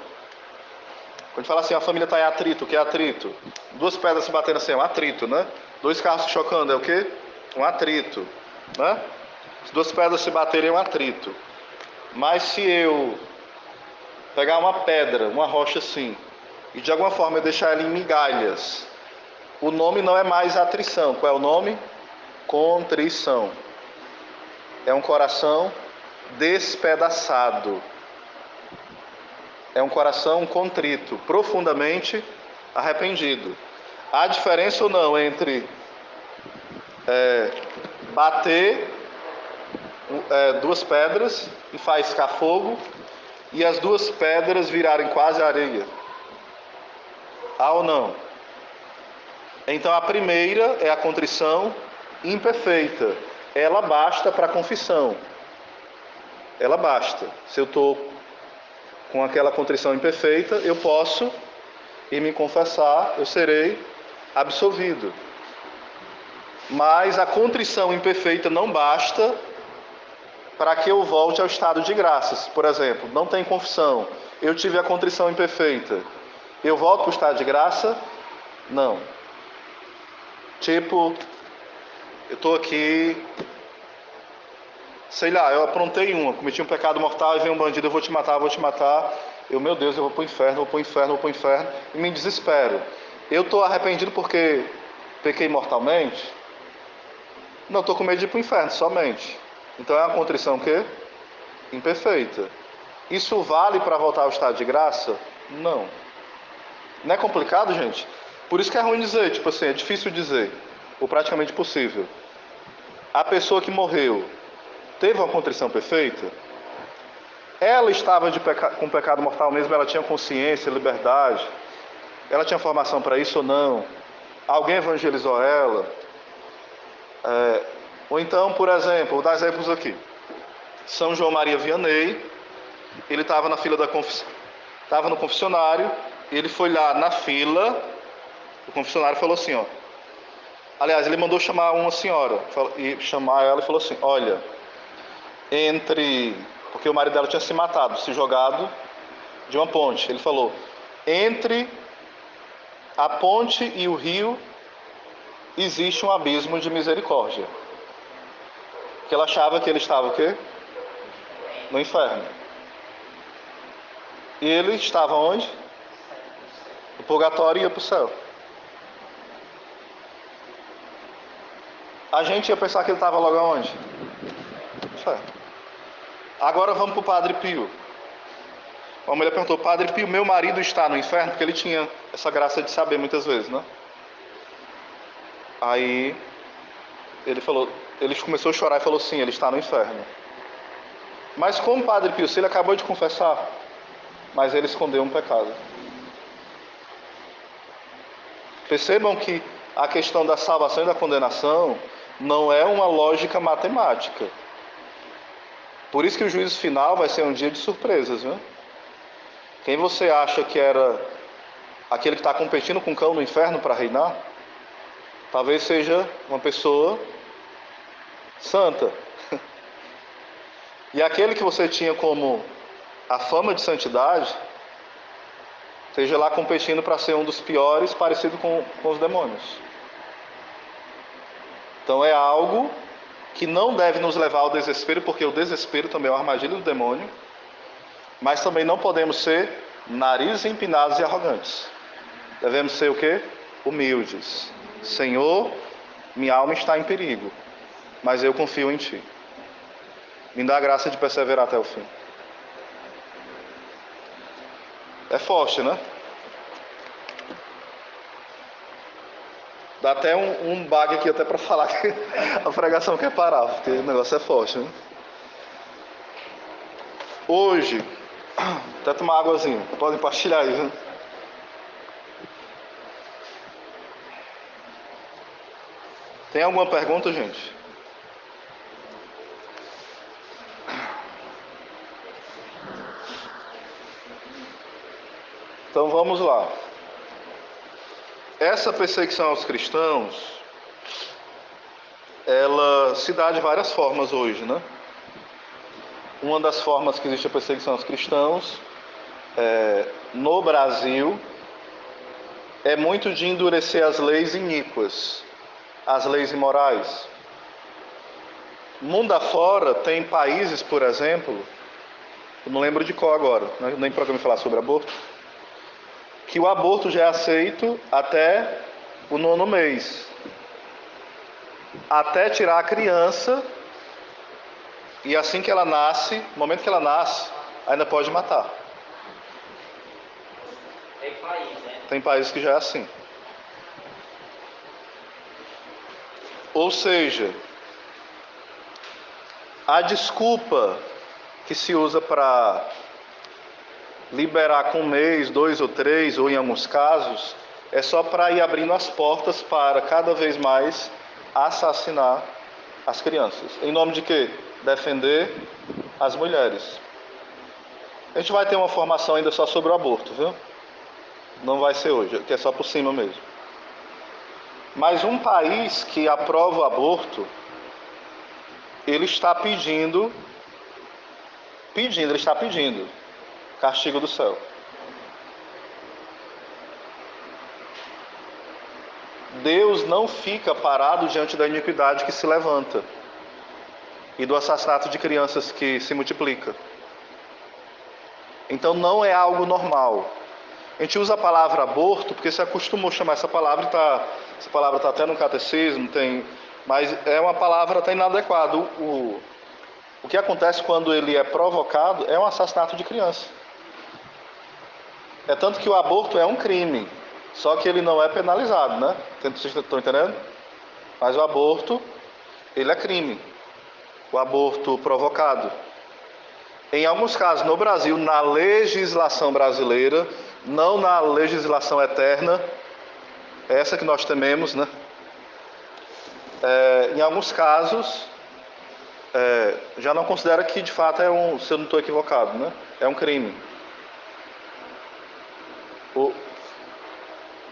Quando a gente fala assim, a família está em atrito, o que é atrito? Duas pedras se batendo assim, é um atrito, né? Dois carros se chocando, é o quê? Um atrito, né? Se duas pedras se baterem, é um atrito. Mas se eu pegar uma pedra, uma rocha assim, e de alguma forma eu deixar ela em migalhas, o nome não é mais atrição. Qual é o nome? Contrição. É um coração despedaçado. É um coração contrito, profundamente arrependido. Há diferença ou não entre bater duas pedras e faiscar fogo e as duas pedras virarem quase areia? Há ou não? Então a primeira é a contrição imperfeita. Ela basta para a confissão. Ela basta. Se eu estou com aquela contrição imperfeita, eu posso ir me confessar, eu serei absolvido. Mas a contrição imperfeita não basta para que eu volte ao estado de graças. Por exemplo, não tem confissão, eu tive a contrição imperfeita, eu volto para o estado de graça? Não. Tipo, eu estou aqui, sei lá, eu aprontei cometi um pecado mortal e vem um bandido, eu vou te matar, meu Deus, eu vou para o inferno, e me desespero. Eu estou arrependido porque pequei mortalmente? Não, estou com medo de ir para o inferno, somente. Então é uma contrição o quê? Imperfeita. Isso vale para voltar ao estado de graça? Não. Não é complicado, gente? Por isso que é ruim dizer, tipo assim, é difícil dizer, ou praticamente impossível. A pessoa que morreu teve uma contrição perfeita? Ela estava com pecado mortal mesmo, ela tinha consciência, liberdade, ela tinha formação para isso ou não? Alguém evangelizou ela? Ou então, por exemplo, vou dar exemplos aqui. São João Maria Vianney, ele estava na fila da estava no confessionário, ele foi lá na fila, o confessionário falou assim, ó. Aliás, ele mandou chamar uma senhora, e chamar ela e falou assim, olha, porque o marido dela tinha se matado, se jogado de uma ponte. Ele falou, entre a ponte e o rio existe um abismo de misericórdia. Porque ela achava que ele estava o quê? No inferno. E ele estava onde? No purgatório e ia para o céu. A gente ia pensar que ele estava logo aonde? No inferno. Agora vamos para o Padre Pio. Uma mulher perguntou, Padre Pio, meu marido está no inferno? Porque ele tinha essa graça de saber muitas vezes, né? Aí ele começou a chorar e falou, sim, ele está no inferno. Mas como Padre Pio, se ele acabou de confessar, mas ele escondeu um pecado. Percebam que a questão da salvação e da condenação não é uma lógica matemática. Por isso que o juízo final vai ser um dia de surpresas, né? Quem você acha que era aquele que está competindo com o cão no inferno para reinar? Talvez seja uma pessoa santa. E aquele que você tinha como a fama de santidade, esteja lá competindo para ser um dos piores, parecido com os demônios. Então é algo que não deve nos levar ao desespero, porque o desespero também é uma armadilha do demônio. Mas também não podemos ser narizes empinados e arrogantes. Devemos ser o quê? Humildes. Senhor, minha alma está em perigo, mas eu confio em Ti. Me dá a graça de perseverar até o fim. É forte, né? Dá até um bug aqui até para falar que a pregação quer parar, porque o negócio é forte, né? Hoje, até tomar águazinho, podem partilhar aí, viu? Tem alguma pergunta, gente? Então vamos lá. Essa perseguição aos cristãos, ela se dá de várias formas hoje, né? Uma das formas que existe a perseguição aos cristãos, no Brasil, é muito de endurecer as leis iníquas, as leis imorais. Mundo afora, tem países, por exemplo, eu não lembro de qual agora, né? Nem programa falar sobre aborto, que o aborto já é aceito até o 9º mês. Até tirar a criança, e assim que ela nasce, no momento que ela nasce, ainda pode matar. Tem país, né? Tem países que já é assim. Ou seja, a desculpa que se usa para liberar com 1 mês, 2 ou 3, ou em alguns casos, é só para ir abrindo as portas para cada vez mais assassinar as crianças. Em nome de quê? Defender as mulheres. A gente vai ter uma formação ainda só sobre o aborto, viu? Não vai ser hoje, que é só por cima mesmo. Mas um país que aprova o aborto, ele está pedindo castigo do céu. Deus não fica parado diante da iniquidade que se levanta e do assassinato de crianças que se multiplica. Então não é algo normal. A gente usa a palavra aborto porque se acostumou a chamar essa palavra, essa palavra está até no catecismo, mas é uma palavra até inadequada. O que acontece quando ele é provocado é um assassinato de criança. É tanto que o aborto é um crime, só que ele não é penalizado, né? Vocês estão entendendo? Mas o aborto, ele é crime. O aborto provocado. Em alguns casos, no Brasil, na legislação brasileira, não na legislação eterna, essa que nós tememos, né? Em alguns casos, já não considera que de fato se eu não estou equivocado, né? É um crime.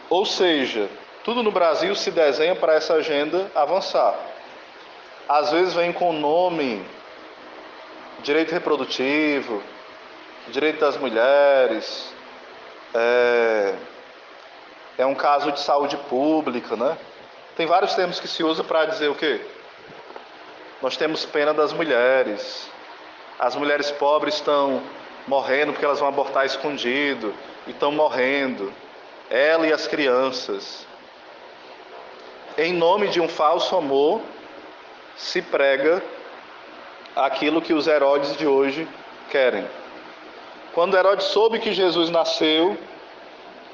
Ou seja, tudo no Brasil se desenha para essa agenda avançar. Às vezes vem com o nome direito reprodutivo, direito das mulheres, é um caso de saúde pública, né? Tem vários termos que se usa para dizer o quê? Nós temos pena das mulheres. As mulheres pobres estão morrendo porque elas vão abortar escondido e estão morrendo. Ela e as crianças. Em nome de um falso amor, se prega aquilo que os Herodes de hoje querem. Quando Herodes soube que Jesus nasceu,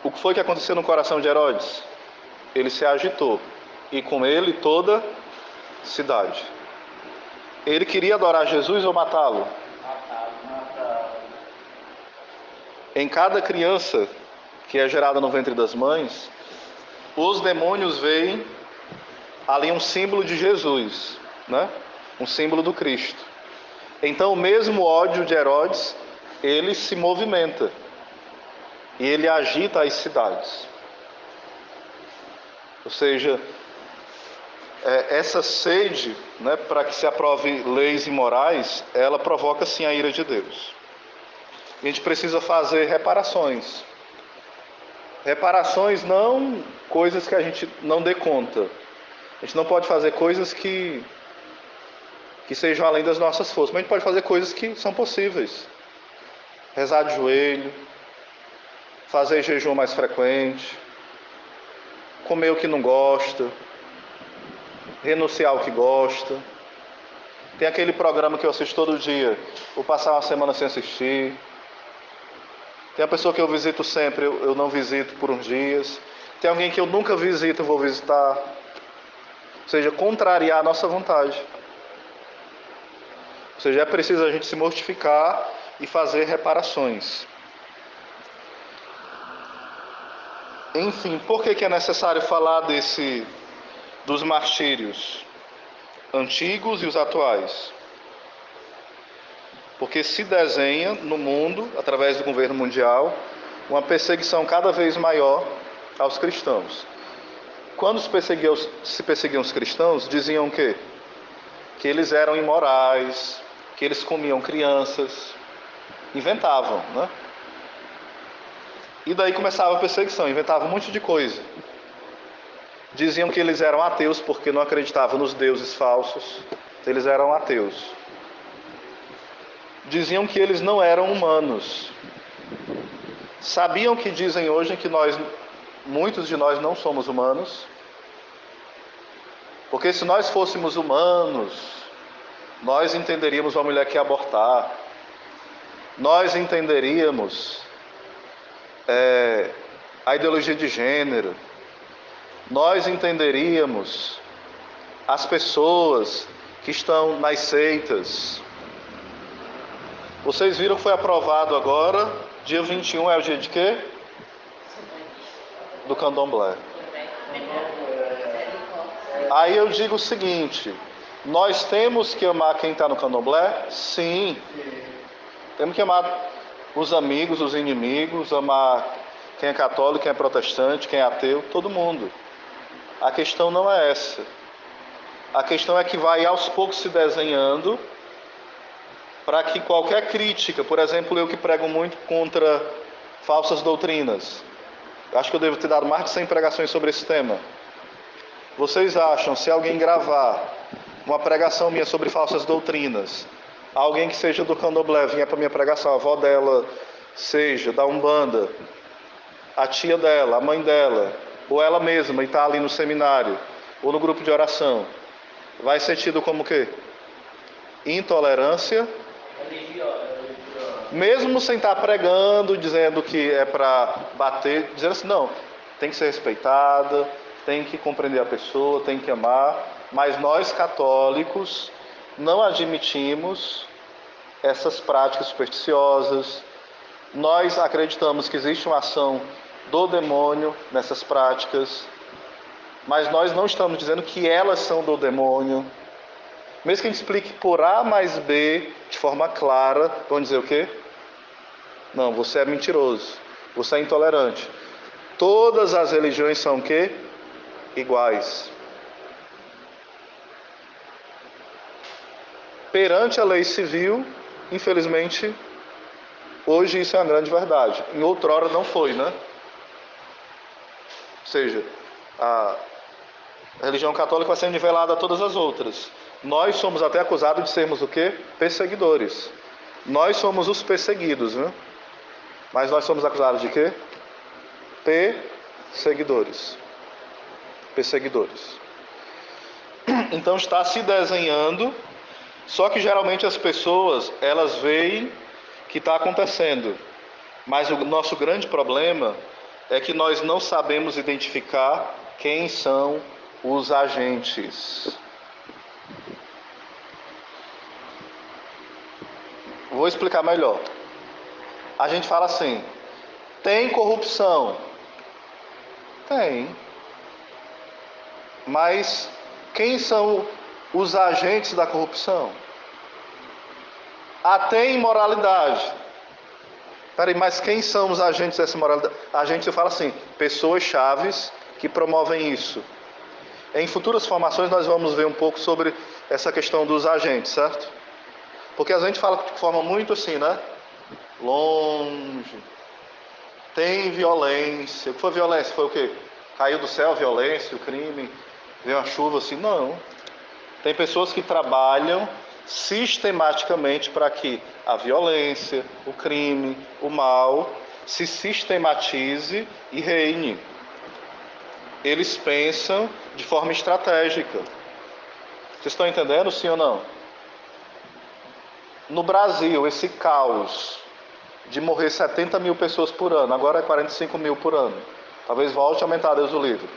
o que foi que aconteceu no coração de Herodes? Ele se agitou, e com ele toda a cidade. Ele queria adorar Jesus ou matá-lo? Matá-lo. Em cada criança que é gerada no ventre das mães, os demônios veem ali um símbolo de Jesus, né? Um símbolo do Cristo. Então o mesmo ódio de Herodes, ele se movimenta e ele agita as cidades. Ou seja, essa sede, né, para que se aprove leis imorais, ela provoca sim a ira de Deus. E a gente precisa fazer reparações. Reparações não coisas que a gente não dê conta. A gente não pode fazer coisas que sejam além das nossas forças, mas a gente pode fazer coisas que são possíveis. rezar de joelho, fazer jejum mais frequente, comer o que não gosta, renunciar ao que gosta. Tem aquele programa que eu assisto todo dia, vou passar uma semana sem assistir. Tem a pessoa que eu visito sempre, eu não visito por uns dias. Tem alguém que eu nunca visito, eu vou visitar. Ou seja, contrariar a nossa vontade. Ou seja, é preciso a gente se mortificar e fazer reparações. Enfim, por que é necessário falar dos martírios antigos e os atuais? Porque se desenha no mundo, através do governo mundial, uma perseguição cada vez maior aos cristãos. Quando se perseguiam os cristãos, diziam o quê? Que eles eram imorais, que eles comiam crianças, inventavam, né? E daí começava a perseguição, inventavam um monte de coisa. Diziam que eles eram ateus porque não acreditavam nos deuses falsos, eles eram ateus. Diziam que eles não eram humanos. Sabiam que dizem hoje que muitos de nós não somos humanos? Porque se nós fôssemos humanos, nós entenderíamos uma mulher que ia abortar. Nós entenderíamos a ideologia de gênero. Nós entenderíamos as pessoas que estão nas seitas. Vocês viram que foi aprovado agora, dia 21 é o dia de quê? Do candomblé. Aí eu digo o seguinte, nós temos que amar quem está no candomblé? Sim. Temos que amar os amigos, os inimigos, amar quem é católico, quem é protestante, quem é ateu, todo mundo. A questão não é essa. A questão é que vai aos poucos se desenhando para que qualquer crítica, por exemplo, eu que prego muito contra falsas doutrinas, acho que eu devo ter dado mais de 100 pregações sobre esse tema. Vocês acham, se alguém gravar uma pregação minha sobre falsas doutrinas, alguém que seja do candomblé vinha para minha pregação, a avó dela seja da Umbanda, a tia dela, a mãe dela, ou ela mesma e está ali no seminário, ou no grupo de oração, vai ser tido como o quê? Intolerância, mesmo sem estar pregando, dizendo que é para bater, dizendo assim, não, tem que ser respeitada, tem que compreender a pessoa, tem que amar, mas nós católicos não admitimos essas práticas supersticiosas, nós acreditamos que existe uma ação do demônio nessas práticas, mas nós não estamos dizendo que elas são do demônio. Mesmo que a gente explique por A mais B, de forma clara, vão dizer o quê? Não, você é mentiroso, você é intolerante. Todas as religiões são o quê? Iguais. Perante a lei civil, infelizmente, hoje isso é uma grande verdade. Em outrora não foi, né? Ou seja, a religião católica vai ser nivelada a todas as outras. Nós somos até acusados de sermos o quê? Perseguidores. Nós somos os perseguidos, né? Mas nós somos acusados de quê? Perseguidores. Perseguidores. Então está se desenhando, só que geralmente as pessoas, elas veem que está acontecendo. Mas o nosso grande problema é que nós não sabemos identificar quem são os agentes. Vou explicar melhor. A gente fala assim, tem corrupção? Tem. Mas quem são os agentes da corrupção? Tem imoralidade. Peraí, mas quem são os agentes dessa imoralidade? Agentes, eu falo assim, pessoas chaves que promovem isso. Em futuras formações nós vamos ver um pouco sobre essa questão dos agentes, certo? Porque a gente fala de forma muito assim, né? Longe. Tem violência. O que foi violência? Foi o quê? Caiu do céu a violência, o crime, veio uma chuva assim? Não. Tem pessoas que trabalham sistematicamente para que a violência, o crime, o mal se sistematize e reine. Eles pensam de forma estratégica. Vocês estão entendendo, sim ou não? No Brasil, esse caos de morrer 70 mil pessoas por ano, agora é 45 mil por ano. Talvez volte a aumentar, Deus o livre.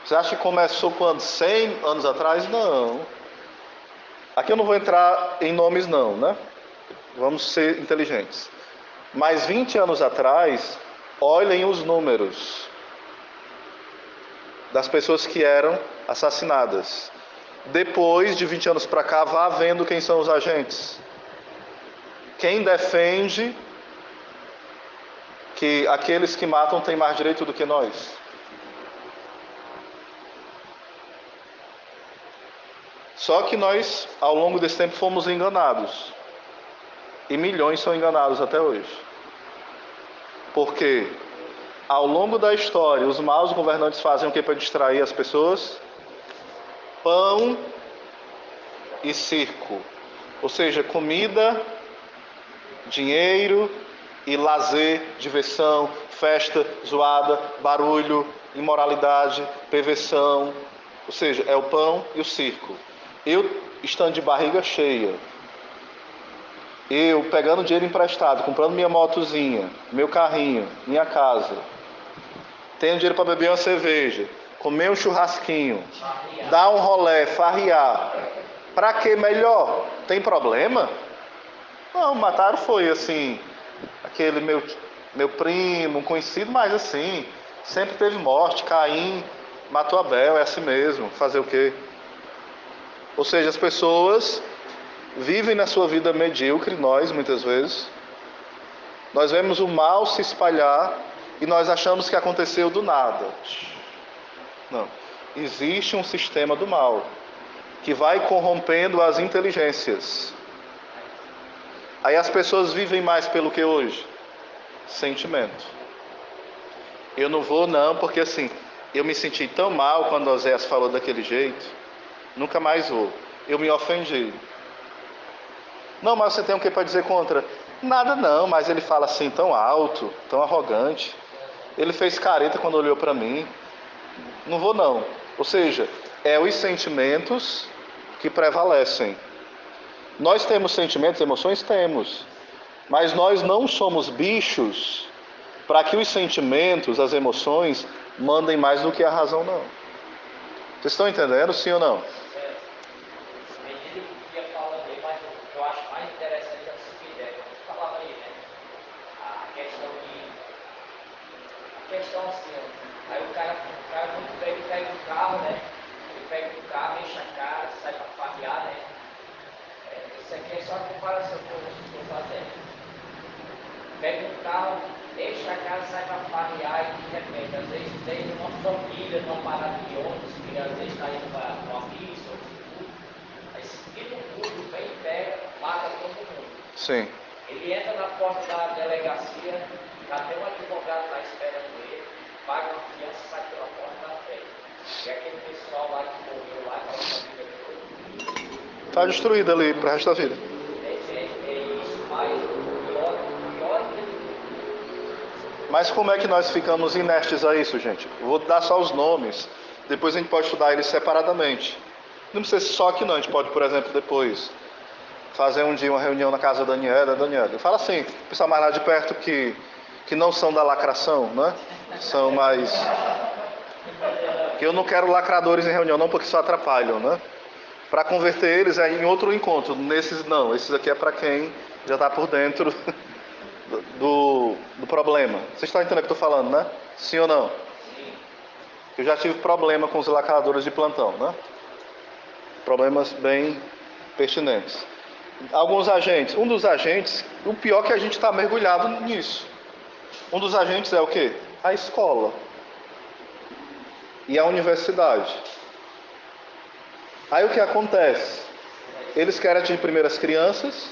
Você acha que começou quando? 100 anos atrás? Não. Aqui eu não vou entrar em nomes não, né? Vamos ser inteligentes. Mas 20 anos atrás, olhem os números das pessoas que eram assassinadas. Depois de 20 anos para cá, vá vendo quem são os agentes. Quem defende que aqueles que matam têm mais direito do que nós? Só que nós, ao longo desse tempo, fomos enganados. E milhões são enganados até hoje. Porque, ao longo da história, os maus governantes fazem o que para distrair as pessoas? Pão e circo. Ou seja, comida, dinheiro e lazer, diversão, festa, zoada, barulho, imoralidade, perversão. Ou seja, é o pão e o circo. Eu estando de barriga cheia, eu pegando dinheiro emprestado, comprando minha motozinha, meu carrinho, minha casa, tenho dinheiro para beber uma cerveja, comer um churrasquinho, dar um rolê, farrear. Para que melhor? Tem problema? Não, mataram foi assim, aquele meu primo, um conhecido, mas assim, sempre teve morte. Caim matou Abel, é assim mesmo, fazer o quê? Ou seja, as pessoas vivem na sua vida medíocre, nós muitas vezes. Nós vemos o mal se espalhar e nós achamos que aconteceu do nada. Não. Existe um sistema do mal que vai corrompendo as inteligências. Aí as pessoas vivem mais pelo que hoje? Sentimento. Eu não vou não, porque assim, eu me senti tão mal quando Oséias falou daquele jeito, nunca mais vou. Eu me ofendi. Não, mas você tem o que para dizer contra? Nada não, mas ele fala assim tão alto, tão arrogante. Ele fez careta quando olhou para mim. Não vou não. Ou seja, é os sentimentos que prevalecem. Nós temos sentimentos, emoções? Temos. Mas nós não somos bichos para que os sentimentos, as emoções, mandem mais do que a razão, não. Vocês estão entendendo, sim ou não? Questão assim, aí o cara muito bem, ele pega um carro, né? Ele pega um carro, enche a cara, sai pra farrear, né? Isso aqui é só a comparação que eu estou fazendo. Pega um carro, enche a cara, sai pra farrear e de repente, às vezes tem uma família numa parada de ônibus, que às vezes está indo para uma missa ou tudo. Aí se vira um público, vem, pega, mata todo mundo. Sim. Ele entra na porta da delegacia, já tem um advogado lá esperando ele, paga uma fiança e sai pela porta da frente. E aquele pessoal lá que morreu lá, aquela família toda, Está destruído ali para o resto da vida. é isso, mas pior que Mas como é que nós ficamos inertes a isso, gente? Eu vou dar só os nomes, depois a gente pode estudar eles separadamente. Não precisa ser só aqui não, a gente pode, por exemplo, depois fazer um dia uma reunião na casa da Daniela. Fala assim, o pessoal mais lá de perto que não são da lacração, né? São mais... Que eu não quero lacradores em reunião não, porque só atrapalham, né? Para converter eles é em outro encontro. Nesses não, esses aqui é para quem já está por dentro do problema. Vocês estão entendendo o que eu estou falando, né? Sim ou não? Eu já tive problema com os lacradores de plantão, né? Problemas bem pertinentes. Alguns agentes. Um dos agentes, o pior é que a gente está mergulhado nisso. Um dos agentes é o quê? A escola. E a universidade. Aí o que acontece? Eles querem atingir primeiro as crianças.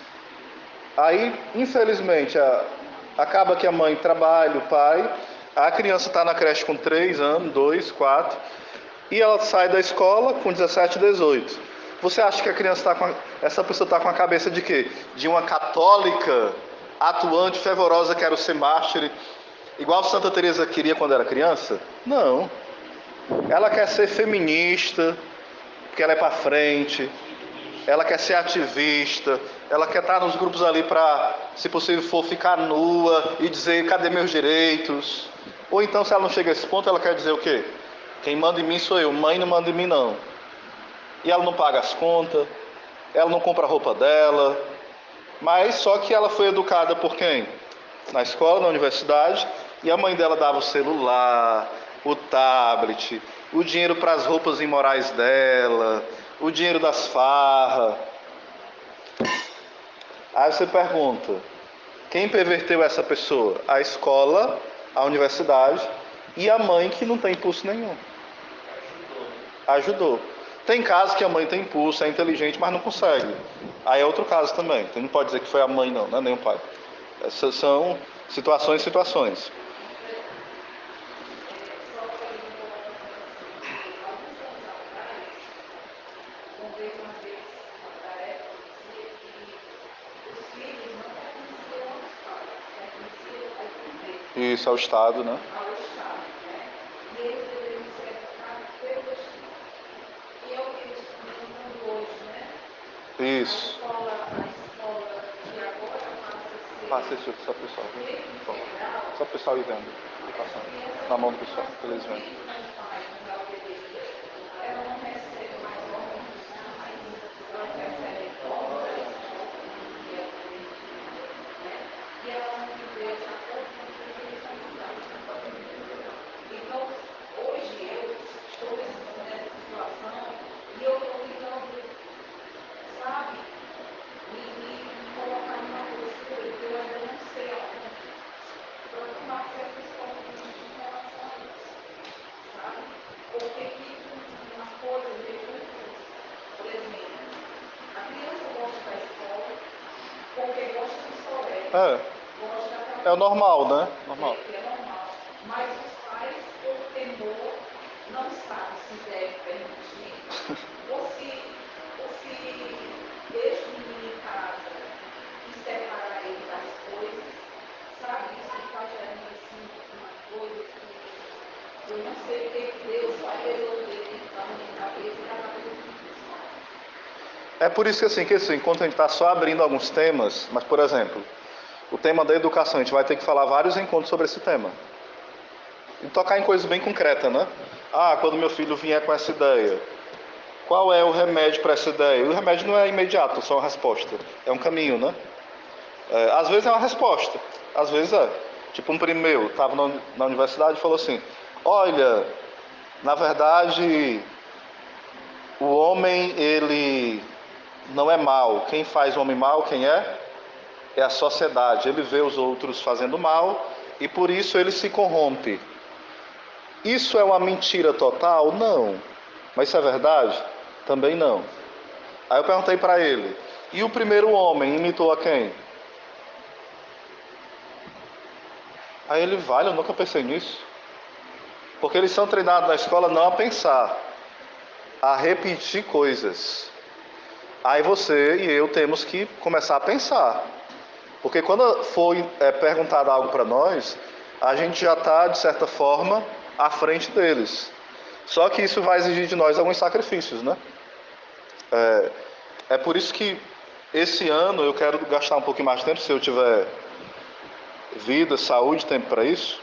Aí, infelizmente, acaba que a mãe trabalha, o pai. A criança está na creche com 3 anos, 2, 4. E ela sai da escola com 17, 18. Você acha que a criança essa pessoa está com a cabeça de quê? De uma católica atuante, fervorosa, quero ser mártir, igual Santa Teresa queria quando era criança? Não. Ela quer ser feminista, porque ela é para frente. Ela quer ser ativista. Ela quer estar nos grupos ali para, se possível for, ficar nua e dizer, cadê meus direitos? Ou então, se ela não chega a esse ponto, ela quer dizer o quê? Quem manda em mim sou eu, mãe não manda em mim não. E ela não paga as contas, ela não compra a roupa dela, mas só que ela foi educada por quem? Na escola, na universidade, e a mãe dela dava o celular, o tablet, o dinheiro para as roupas imorais dela, o dinheiro das farras. Aí você pergunta, quem perverteu essa pessoa? A escola, a universidade e a mãe que não tem impulso nenhum. Ajudou. Tem casos que a mãe tem impulso, é inteligente, mas não consegue. Aí é outro caso também. Então não pode dizer que foi a mãe não, né? Nem o pai. Essas são situações. Isso, ao Estado, né? Isso. Passa isso só pessoal, viu? Só o pessoal ir vendo. E passando. Na mão do pessoal, que eles vêm. É o normal, né? Normal. Mas os pais, por temor, não sabem se deve permitir ou se deixa o menino em casa e separar ele das coisas, sabe? Isso está gerando assim uma coisa que eu não sei o que Deus vai resolver na minha cabeça e na cabeça dos pais. É por isso que assim, enquanto a gente está só abrindo alguns temas, mas por exemplo, o tema da educação, a gente vai ter que falar vários encontros sobre esse tema. E tocar em coisas bem concretas, né? Ah, quando meu filho vier com essa ideia, qual é o remédio para essa ideia? O remédio não é imediato, só uma resposta. É um caminho, né? Às vezes é uma resposta, às vezes é. Tipo, um primo meu estava na universidade e falou assim, olha, na verdade, o homem, ele não é mau. Quem faz o homem mau, quem é? É a sociedade. Ele vê os outros fazendo mal e por isso ele se corrompe. Isso é uma mentira total? Não. Mas isso é verdade? Também não. Aí eu perguntei para ele, e o primeiro homem imitou a quem? Aí ele, vale, eu nunca pensei nisso. Porque eles são treinados na escola não a pensar, a repetir coisas. Aí você e eu temos que começar a pensar. Porque quando for perguntado algo para nós, a gente já está, de certa forma, à frente deles. Só que isso vai exigir de nós alguns sacrifícios, né? É por isso que esse ano eu quero gastar um pouquinho mais de tempo, se eu tiver vida, saúde, tempo para isso,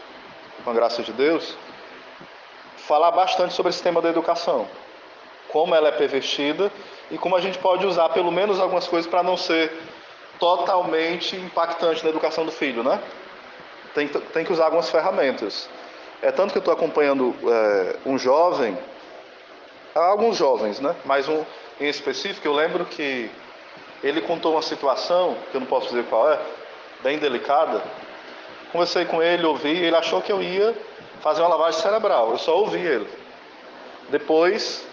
com a graça de Deus, falar bastante sobre esse tema da educação. Como ela é pervertida e como a gente pode usar pelo menos algumas coisas para não ser totalmente impactante na educação do filho, né? Tem que usar algumas ferramentas. É tanto que eu estou acompanhando um jovem, alguns jovens, né? Mas um em específico, eu lembro que ele contou uma situação, que eu não posso dizer qual é, bem delicada. Conversei com ele, ouvi, ele achou que eu ia fazer uma lavagem cerebral. Eu só ouvi ele. Depois,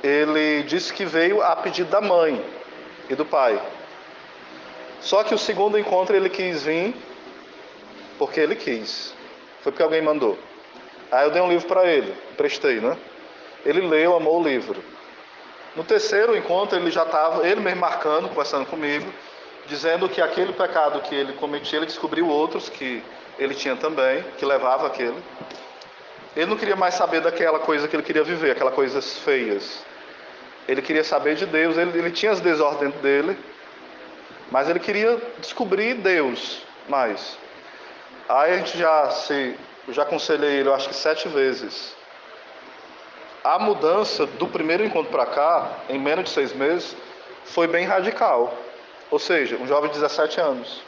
ele disse que veio a pedido da mãe e do pai. Só que o segundo encontro ele quis vir porque ele quis. Foi porque alguém mandou. Aí eu dei um livro para ele, emprestei, né? Ele leu, amou o livro. No terceiro encontro, ele já estava, ele mesmo marcando, conversando comigo, dizendo que aquele pecado que ele cometia, ele descobriu outros que ele tinha também, que levava aquele. Ele não queria mais saber daquela coisa que ele queria viver, aquelas coisas feias. Ele queria saber de Deus, ele tinha as desordens dele, mas ele queria descobrir Deus mais. Aí eu já aconselhei ele, eu acho que 7 vezes. A mudança do primeiro encontro para cá, em menos de 6 meses, foi bem radical. Ou seja, um jovem de 17 anos.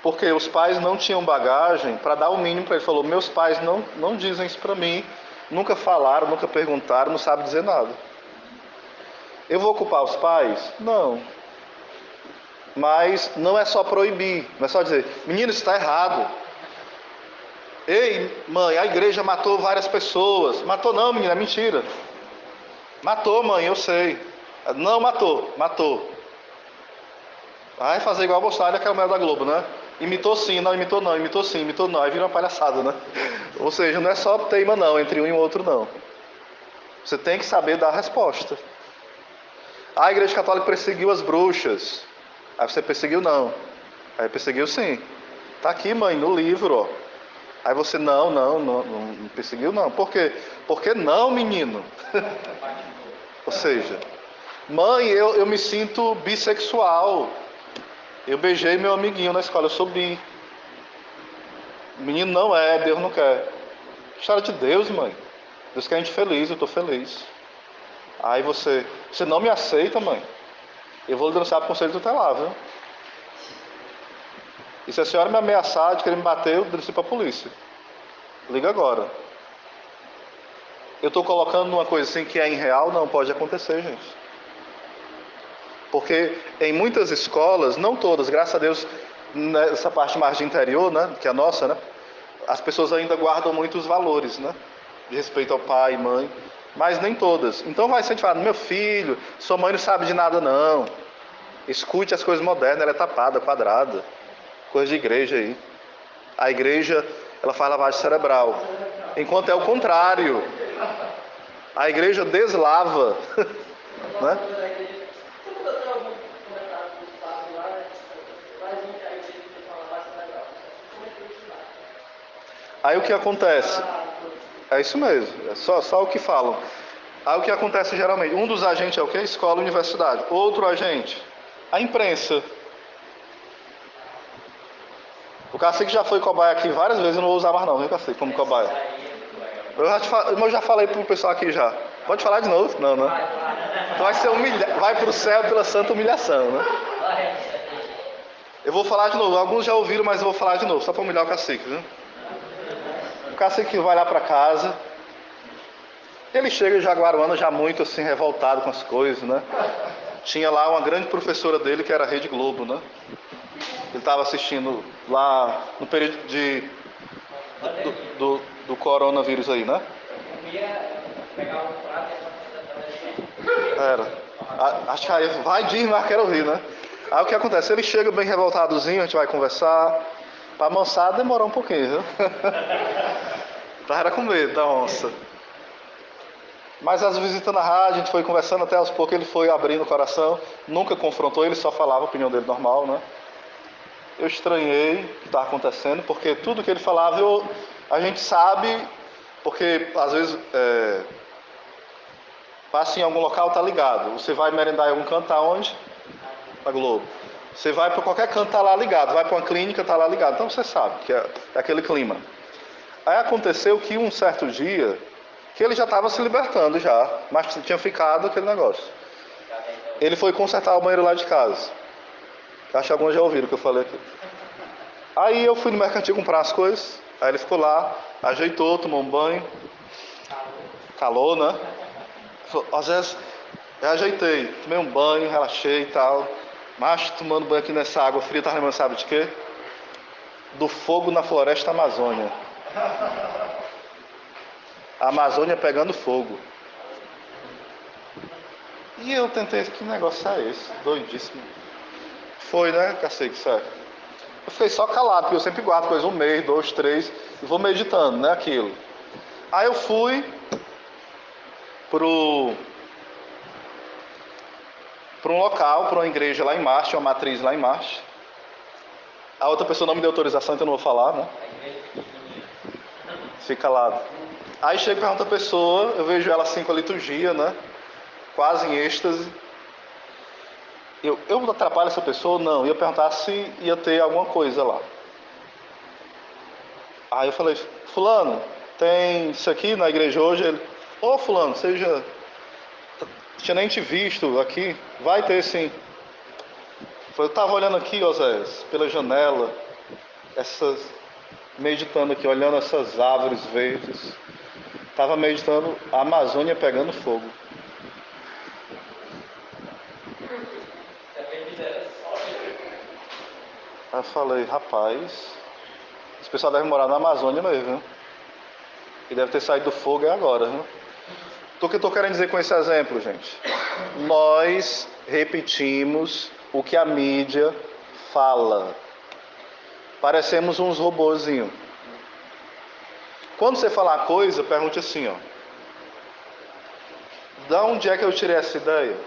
Porque os pais não tinham bagagem para dar o mínimo para ele. Ele falou, meus pais não dizem isso para mim, nunca falaram, nunca perguntaram, não sabem dizer nada. Eu vou culpar os pais? Não. Mas não é só proibir, não é só dizer, menino, isso está errado. Ei, mãe, a igreja matou várias pessoas. Matou não, menina, é mentira. Matou, mãe, eu sei. Não matou, matou. Vai fazer igual a Bolsonaro e aquela mulher da Globo, né? Imitou sim, não imitou não, imitou sim, imitou não. Aí vira uma palhaçada, né? Ou seja, não é só teima não, entre um e o outro não. Você tem que saber dar a resposta. A igreja católica perseguiu as bruxas. Aí você perseguiu não. Aí perseguiu sim. Tá aqui, mãe, no livro, ó. Aí você, não perseguiu não. Por quê? Porque não, menino. Ou seja, mãe, eu me sinto bissexual. Eu beijei meu amiguinho na escola, eu sou bi. Menino não é, Deus não quer. História de Deus, mãe. Deus quer a gente feliz, eu tô feliz. Aí você não me aceita, mãe. Eu vou denunciar pro conselho tutelar, viu? E se a senhora me ameaçar de querer me bater, eu denuncio pra polícia. Liga agora. Eu tô colocando uma coisa assim que é irreal, não pode acontecer, gente. Porque em muitas escolas, não todas, graças a Deus, nessa parte mais de interior, né, que é a nossa, né, as pessoas ainda guardam muitos valores, né, de respeito ao pai e mãe, mas nem todas. Então vai ser falado, meu filho, sua mãe não sabe de nada não, escute as coisas modernas, ela é tapada, quadrada, coisa de igreja aí. A igreja, ela faz lavagem cerebral, enquanto é o contrário, a igreja deslava, né? Aí o que acontece? É isso mesmo, é só o que falam. Aí o que acontece geralmente? Um dos agentes é o quê? Escola, universidade. Outro agente, a imprensa. O cacique já foi cobaia aqui várias vezes, eu não vou usar mais não, viu, cacique, como cobaia. Eu já falei pro pessoal aqui já. Pode falar de novo? Não, não. Então vai pro céu pela santa humilhação, né? Eu vou falar de novo. Alguns já ouviram, mas eu vou falar de novo, só para humilhar o cacique, viu? O cacique vai lá para casa. Ele chega em Jaguaruana já muito assim, revoltado com as coisas, né? Tinha lá uma grande professora dele que era a Rede Globo, né? Ele estava assistindo lá no período do coronavírus aí, né? Era. Acho que aí vai diz, mas quero ouvir, né? Aí o que acontece? Ele chega bem revoltadozinho, a gente vai conversar. Pra amansar demorar um pouquinho, viu? Tava com medo da onça. Mas as visitas na rádio, a gente foi conversando até aos poucos, ele foi abrindo o coração, nunca confrontou, ele só falava a opinião dele normal, né? Eu estranhei o que estava acontecendo, porque tudo que ele falava, a gente sabe, porque às vezes passa em algum local, tá ligado. Você vai merendar em algum canto, tá onde? Na Globo. Você vai para qualquer canto, tá lá ligado. Vai para uma clínica, tá lá ligado. Então você sabe que é aquele clima. Aí aconteceu que um certo dia, que ele já estava se libertando já, mas tinha ficado aquele negócio. Ele foi consertar o banheiro lá de casa. Acho que alguns já ouviram o que eu falei aqui. Aí eu fui no mercantil comprar as coisas. Aí ele ficou lá, ajeitou, tomou um banho. Calor, né? Às vezes eu ajeitei, tomei um banho, relaxei e tal. Mas tomando banho aqui nessa água fria, tava lembrando, sabe de quê? Do fogo na floresta Amazônia. A Amazônia pegando fogo. E eu tentei, que negócio é esse? Doidíssimo. Foi, né, cacete, certo? Eu fiquei só calado, porque eu sempre guardo coisa 1 mês, 2, 3, e vou meditando, né, aquilo. Aí eu fui para um local, para uma igreja lá em Marte, uma matriz lá em Marte. A outra pessoa não me deu autorização, então eu não vou falar, né? Fica lá. Aí chega e pergunta a pessoa, eu vejo ela assim com a liturgia, né? Quase em êxtase. Eu atrapalho essa pessoa? Não. Ia perguntar se ia ter alguma coisa lá. Aí eu falei, fulano, tem isso aqui na igreja hoje? Ele, ô fulano, seja... Tinha nem te visto aqui. Vai ter sim. Eu estava olhando aqui, Oséias, pela janela, meditando aqui, olhando essas árvores verdes. Estava meditando a Amazônia pegando fogo. Aí eu falei, rapaz, esse pessoal deve morar na Amazônia mesmo, né? E deve ter saído do fogo agora, né? O que eu estou querendo dizer com esse exemplo, gente? Nós repetimos o que a mídia fala. Parecemos uns robozinhos. Quando você falar coisa, pergunte assim, ó. Da onde é que eu tirei essa ideia?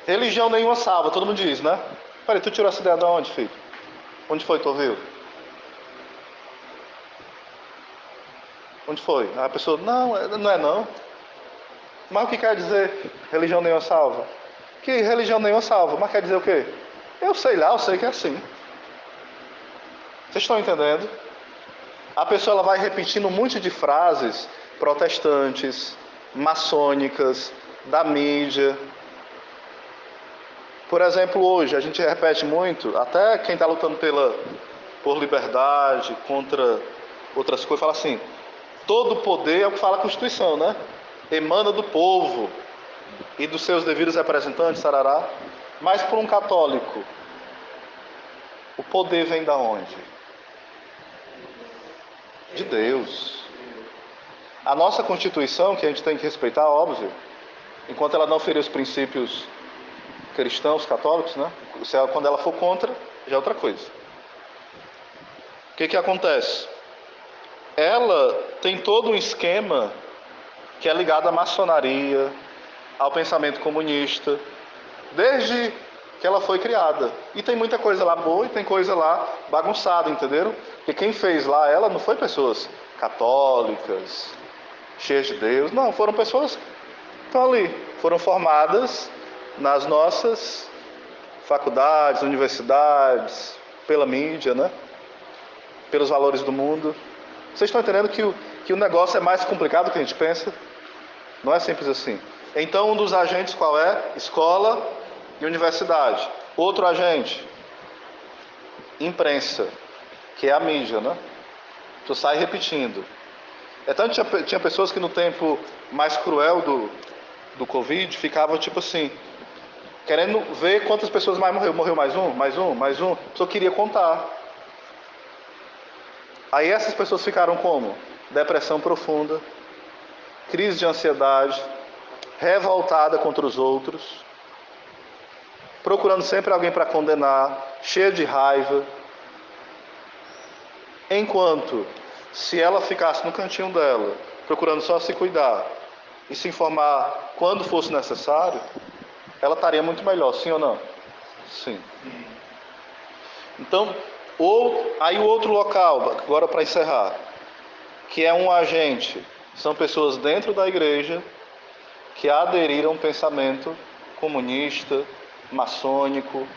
Religião nenhuma salva, todo mundo diz, né? Peraí, tu tirou essa ideia de onde, filho? Onde foi que tu ouviu? Onde foi? A pessoa, não é não. Mas o que quer dizer religião nenhuma salva? Que religião nenhuma salva, mas quer dizer o quê? Eu sei lá, eu sei que é assim. Vocês estão entendendo? A pessoa ela vai repetindo um monte de frases protestantes, maçônicas, da mídia. Por exemplo, hoje a gente repete muito, até quem está lutando por liberdade, contra outras coisas, fala assim, todo poder é o que fala a Constituição, né? Emana do povo e dos seus devidos representantes, sarará. Mas para um católico, o poder vem da onde? De Deus. A nossa Constituição, que a gente tem que respeitar, óbvio, enquanto ela não ferir os princípios cristãos, católicos, né? Quando ela for contra, já é outra coisa. O que acontece? Ela tem todo um esquema que é ligado à maçonaria, ao pensamento comunista, desde que ela foi criada. E tem muita coisa lá boa e tem coisa lá bagunçada, entenderam? Porque quem fez lá ela não foi pessoas católicas, cheias de Deus, não, foram pessoas que estão ali, foram formadas nas nossas faculdades, universidades, pela mídia, né? Pelos valores do mundo. Vocês estão entendendo que o negócio é mais complicado do que a gente pensa? Não é simples assim. Então, um dos agentes qual é? Escola e universidade. Outro agente? Imprensa, que é a mídia, né? Tu sai repetindo. Então, tinha pessoas que no tempo mais cruel do Covid ficavam tipo assim, querendo ver quantas pessoas mais morreu. Morreu mais um, mais um, mais um. Só queria contar. Aí essas pessoas ficaram como? Depressão profunda, crise de ansiedade, revoltada contra os outros, procurando sempre alguém para condenar, cheia de raiva. Enquanto, se ela ficasse no cantinho dela, procurando só se cuidar e se informar quando fosse necessário, ela estaria muito melhor, sim ou não? Sim. Então, aí o outro local, agora para encerrar, que é um agente, são pessoas dentro da igreja que aderiram a um pensamento comunista, maçônico,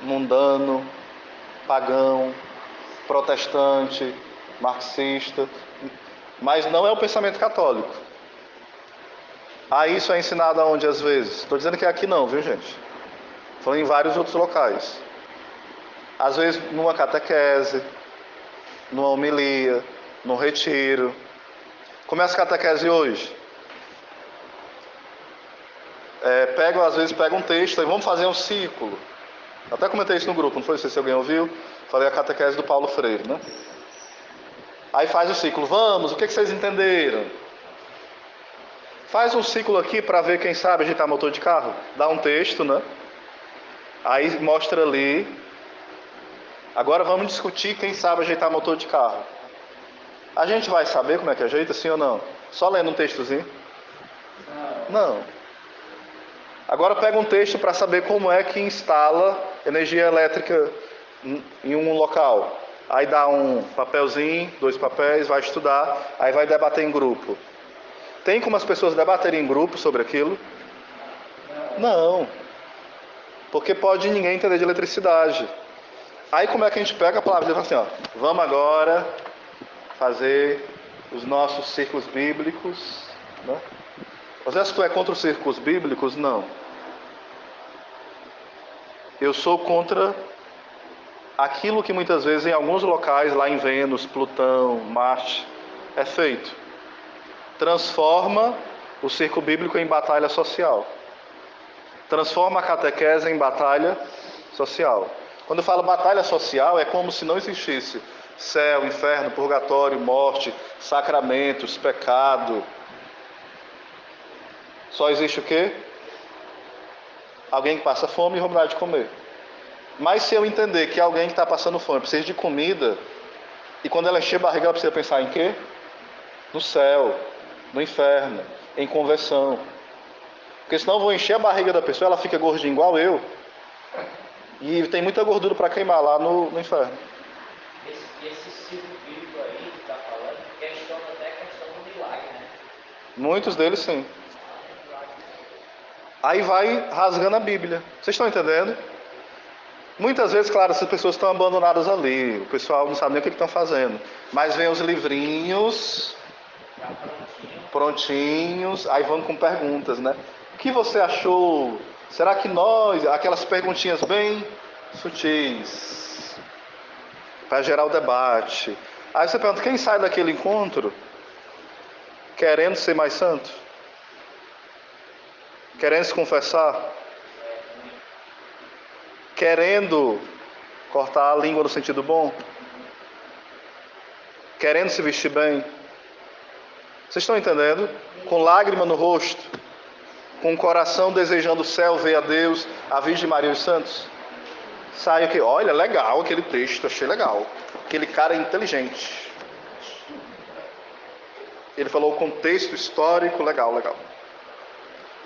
mundano, pagão, protestante, marxista, mas não é o pensamento católico. Aí isso é ensinado aonde às vezes? Estou dizendo que é aqui não, viu gente? Falando em vários outros locais. Às vezes numa catequese, numa homilia, num retiro. Começa a catequese hoje. Às vezes pega um texto e vamos fazer um círculo. Até comentei isso no grupo, não foi? Não sei se alguém ouviu. Falei a catequese do Paulo Freire, né? Aí faz o ciclo. Vamos, o que vocês entenderam? Faz um ciclo aqui para ver quem sabe agitar motor de carro. Dá um texto, né? Aí mostra ali. Agora vamos discutir quem sabe ajeitar motor de carro. A gente vai saber como é que ajeita, sim ou não? Só lendo um textozinho? Não. Agora pega um texto para saber como é que instala energia elétrica em um local. Aí dá um papelzinho, 2 papéis, vai estudar, aí vai debater em grupo. Tem como as pessoas debaterem em grupo sobre aquilo? Não. Porque pode ninguém entender de eletricidade. Aí como é que a gente pega a palavra e fala assim, ó, vamos agora fazer os nossos círculos bíblicos, né? Às vezes tu é contra os círculos bíblicos? Não. Eu sou contra aquilo que muitas vezes em alguns locais, lá em Vênus, Plutão, Marte, é feito. Transforma o círculo bíblico em batalha social. Transforma a catequese em batalha social. Quando eu falo batalha social, é como se não existisse céu, inferno, purgatório, morte, sacramentos, pecado. Só existe o quê? Alguém que passa fome e vontade de comer. Mas se eu entender que alguém que está passando fome precisa de comida, e quando ela encher a barriga, ela precisa pensar em quê? No céu, no inferno, em conversão. Porque senão eu vou encher a barriga da pessoa, ela fica gordinha igual eu, e tem muita gordura para queimar lá no inferno. Esse ciclo bíblico aí que está falando, questiona até a questão do milagre, né? Muitos deles sim. Aí vai rasgando a Bíblia. Vocês estão entendendo? Muitas vezes, claro, essas pessoas estão abandonadas ali. O pessoal não sabe nem o que estão fazendo. Mas vem os livrinhos prontinhos, aí vão com perguntas, né? O que você achou? Será que nós... Aquelas perguntinhas bem sutis, para gerar o debate. Aí você pergunta, quem sai daquele encontro querendo ser mais santo? Querendo se confessar? Querendo cortar a língua no sentido bom? Querendo se vestir bem? Vocês estão entendendo? Com lágrima no rosto? Com o coração desejando o céu, ver a Deus, a Virgem Maria e os Santos? Sai aqui, olha, legal aquele texto, achei legal. Aquele cara é inteligente. Ele falou o contexto histórico, legal.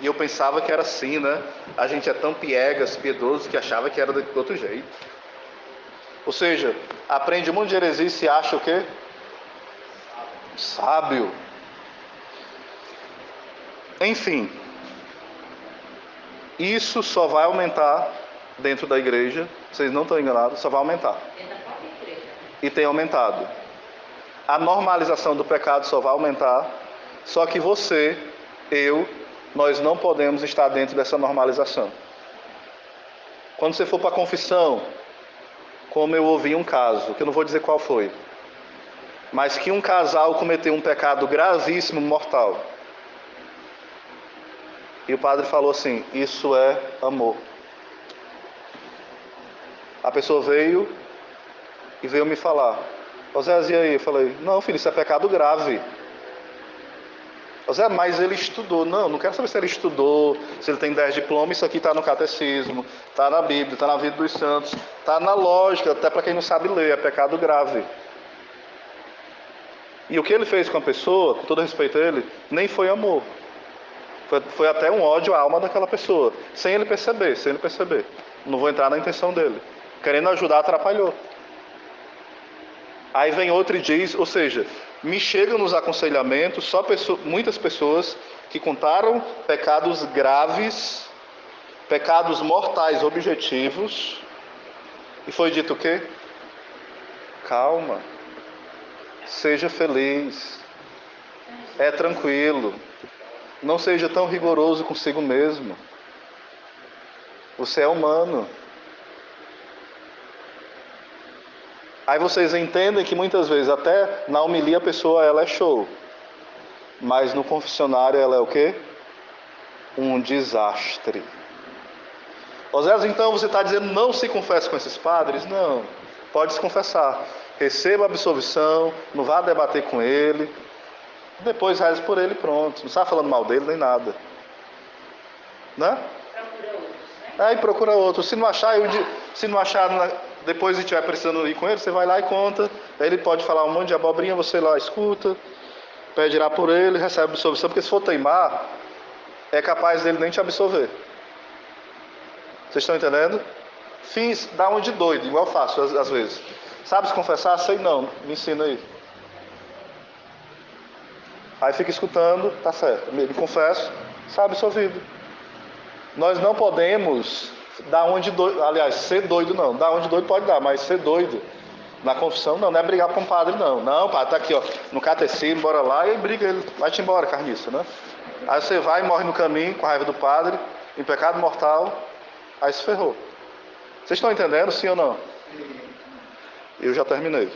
E eu pensava que era assim, né? A gente é tão piegas, piedoso, que achava que era de outro jeito. Ou seja, aprende um monte de heresia e se acha o quê? Sábio. Enfim, isso só vai aumentar dentro da igreja. Vocês não estão enganados, só vai aumentar. E tem aumentado. A normalização do pecado só vai aumentar. Só que você, nós não podemos estar dentro dessa normalização. Quando você for para a confissão, como eu ouvi um caso, que eu não vou dizer qual foi, mas que um casal cometeu um pecado gravíssimo, mortal. E o padre falou assim, isso é amor. A pessoa veio me falar, Zé, e aí? Eu falei, não filho, isso é pecado grave. Zé, mas ele estudou. Não quero saber se ele estudou, se ele tem 10 diplomas, isso aqui está no catecismo, está na Bíblia, está na vida dos santos, está na lógica, até para quem não sabe ler, é pecado grave. E o que ele fez com a pessoa, com todo respeito a ele, nem foi amor. Foi até um ódio à alma daquela pessoa, sem ele perceber. Não vou entrar na intenção dele. Querendo ajudar, atrapalhou. Aí vem outro e diz, ou seja, me chegam nos aconselhamentos muitas pessoas que contaram pecados graves, pecados mortais objetivos, e foi dito o quê? Calma, seja feliz, é tranquilo, não seja tão rigoroso consigo mesmo, você é humano. Aí vocês entendem que muitas vezes até na homilia a pessoa ela é show, mas no confessionário ela é o quê? Um desastre. Osés, então você está dizendo não se confesse com esses padres? Não, pode se confessar. Receba a absolvição, não vá debater com ele, depois reze por ele, pronto. Não está falando mal dele nem nada. Né? Procura outros, né? Aí procura outro. Se não achar, depois se estiver precisando ir com ele, você vai lá e conta. Aí ele pode falar um monte de abobrinha, você lá escuta, pede lá por ele, recebe absolvição, porque se for teimar, é capaz dele nem te absolver. Vocês estão entendendo? Fiz, dá um de doido, igual eu faço às vezes. Sabe se confessar? Sei não, me ensina aí. Aí fica escutando, tá certo. Me confesso, sabe absolvido. Nós não podemos dar um de doido, aliás, ser doido não. Dar um de doido pode dar, mas ser doido na confissão não é brigar com o padre não. Não, padre, tá aqui, ó, no catecismo, bora lá, e aí briga ele, vai-te embora, carniça, né? Aí você vai e morre no caminho com a raiva do padre, em pecado mortal, aí se ferrou. Vocês estão entendendo, sim ou não? Eu já terminei.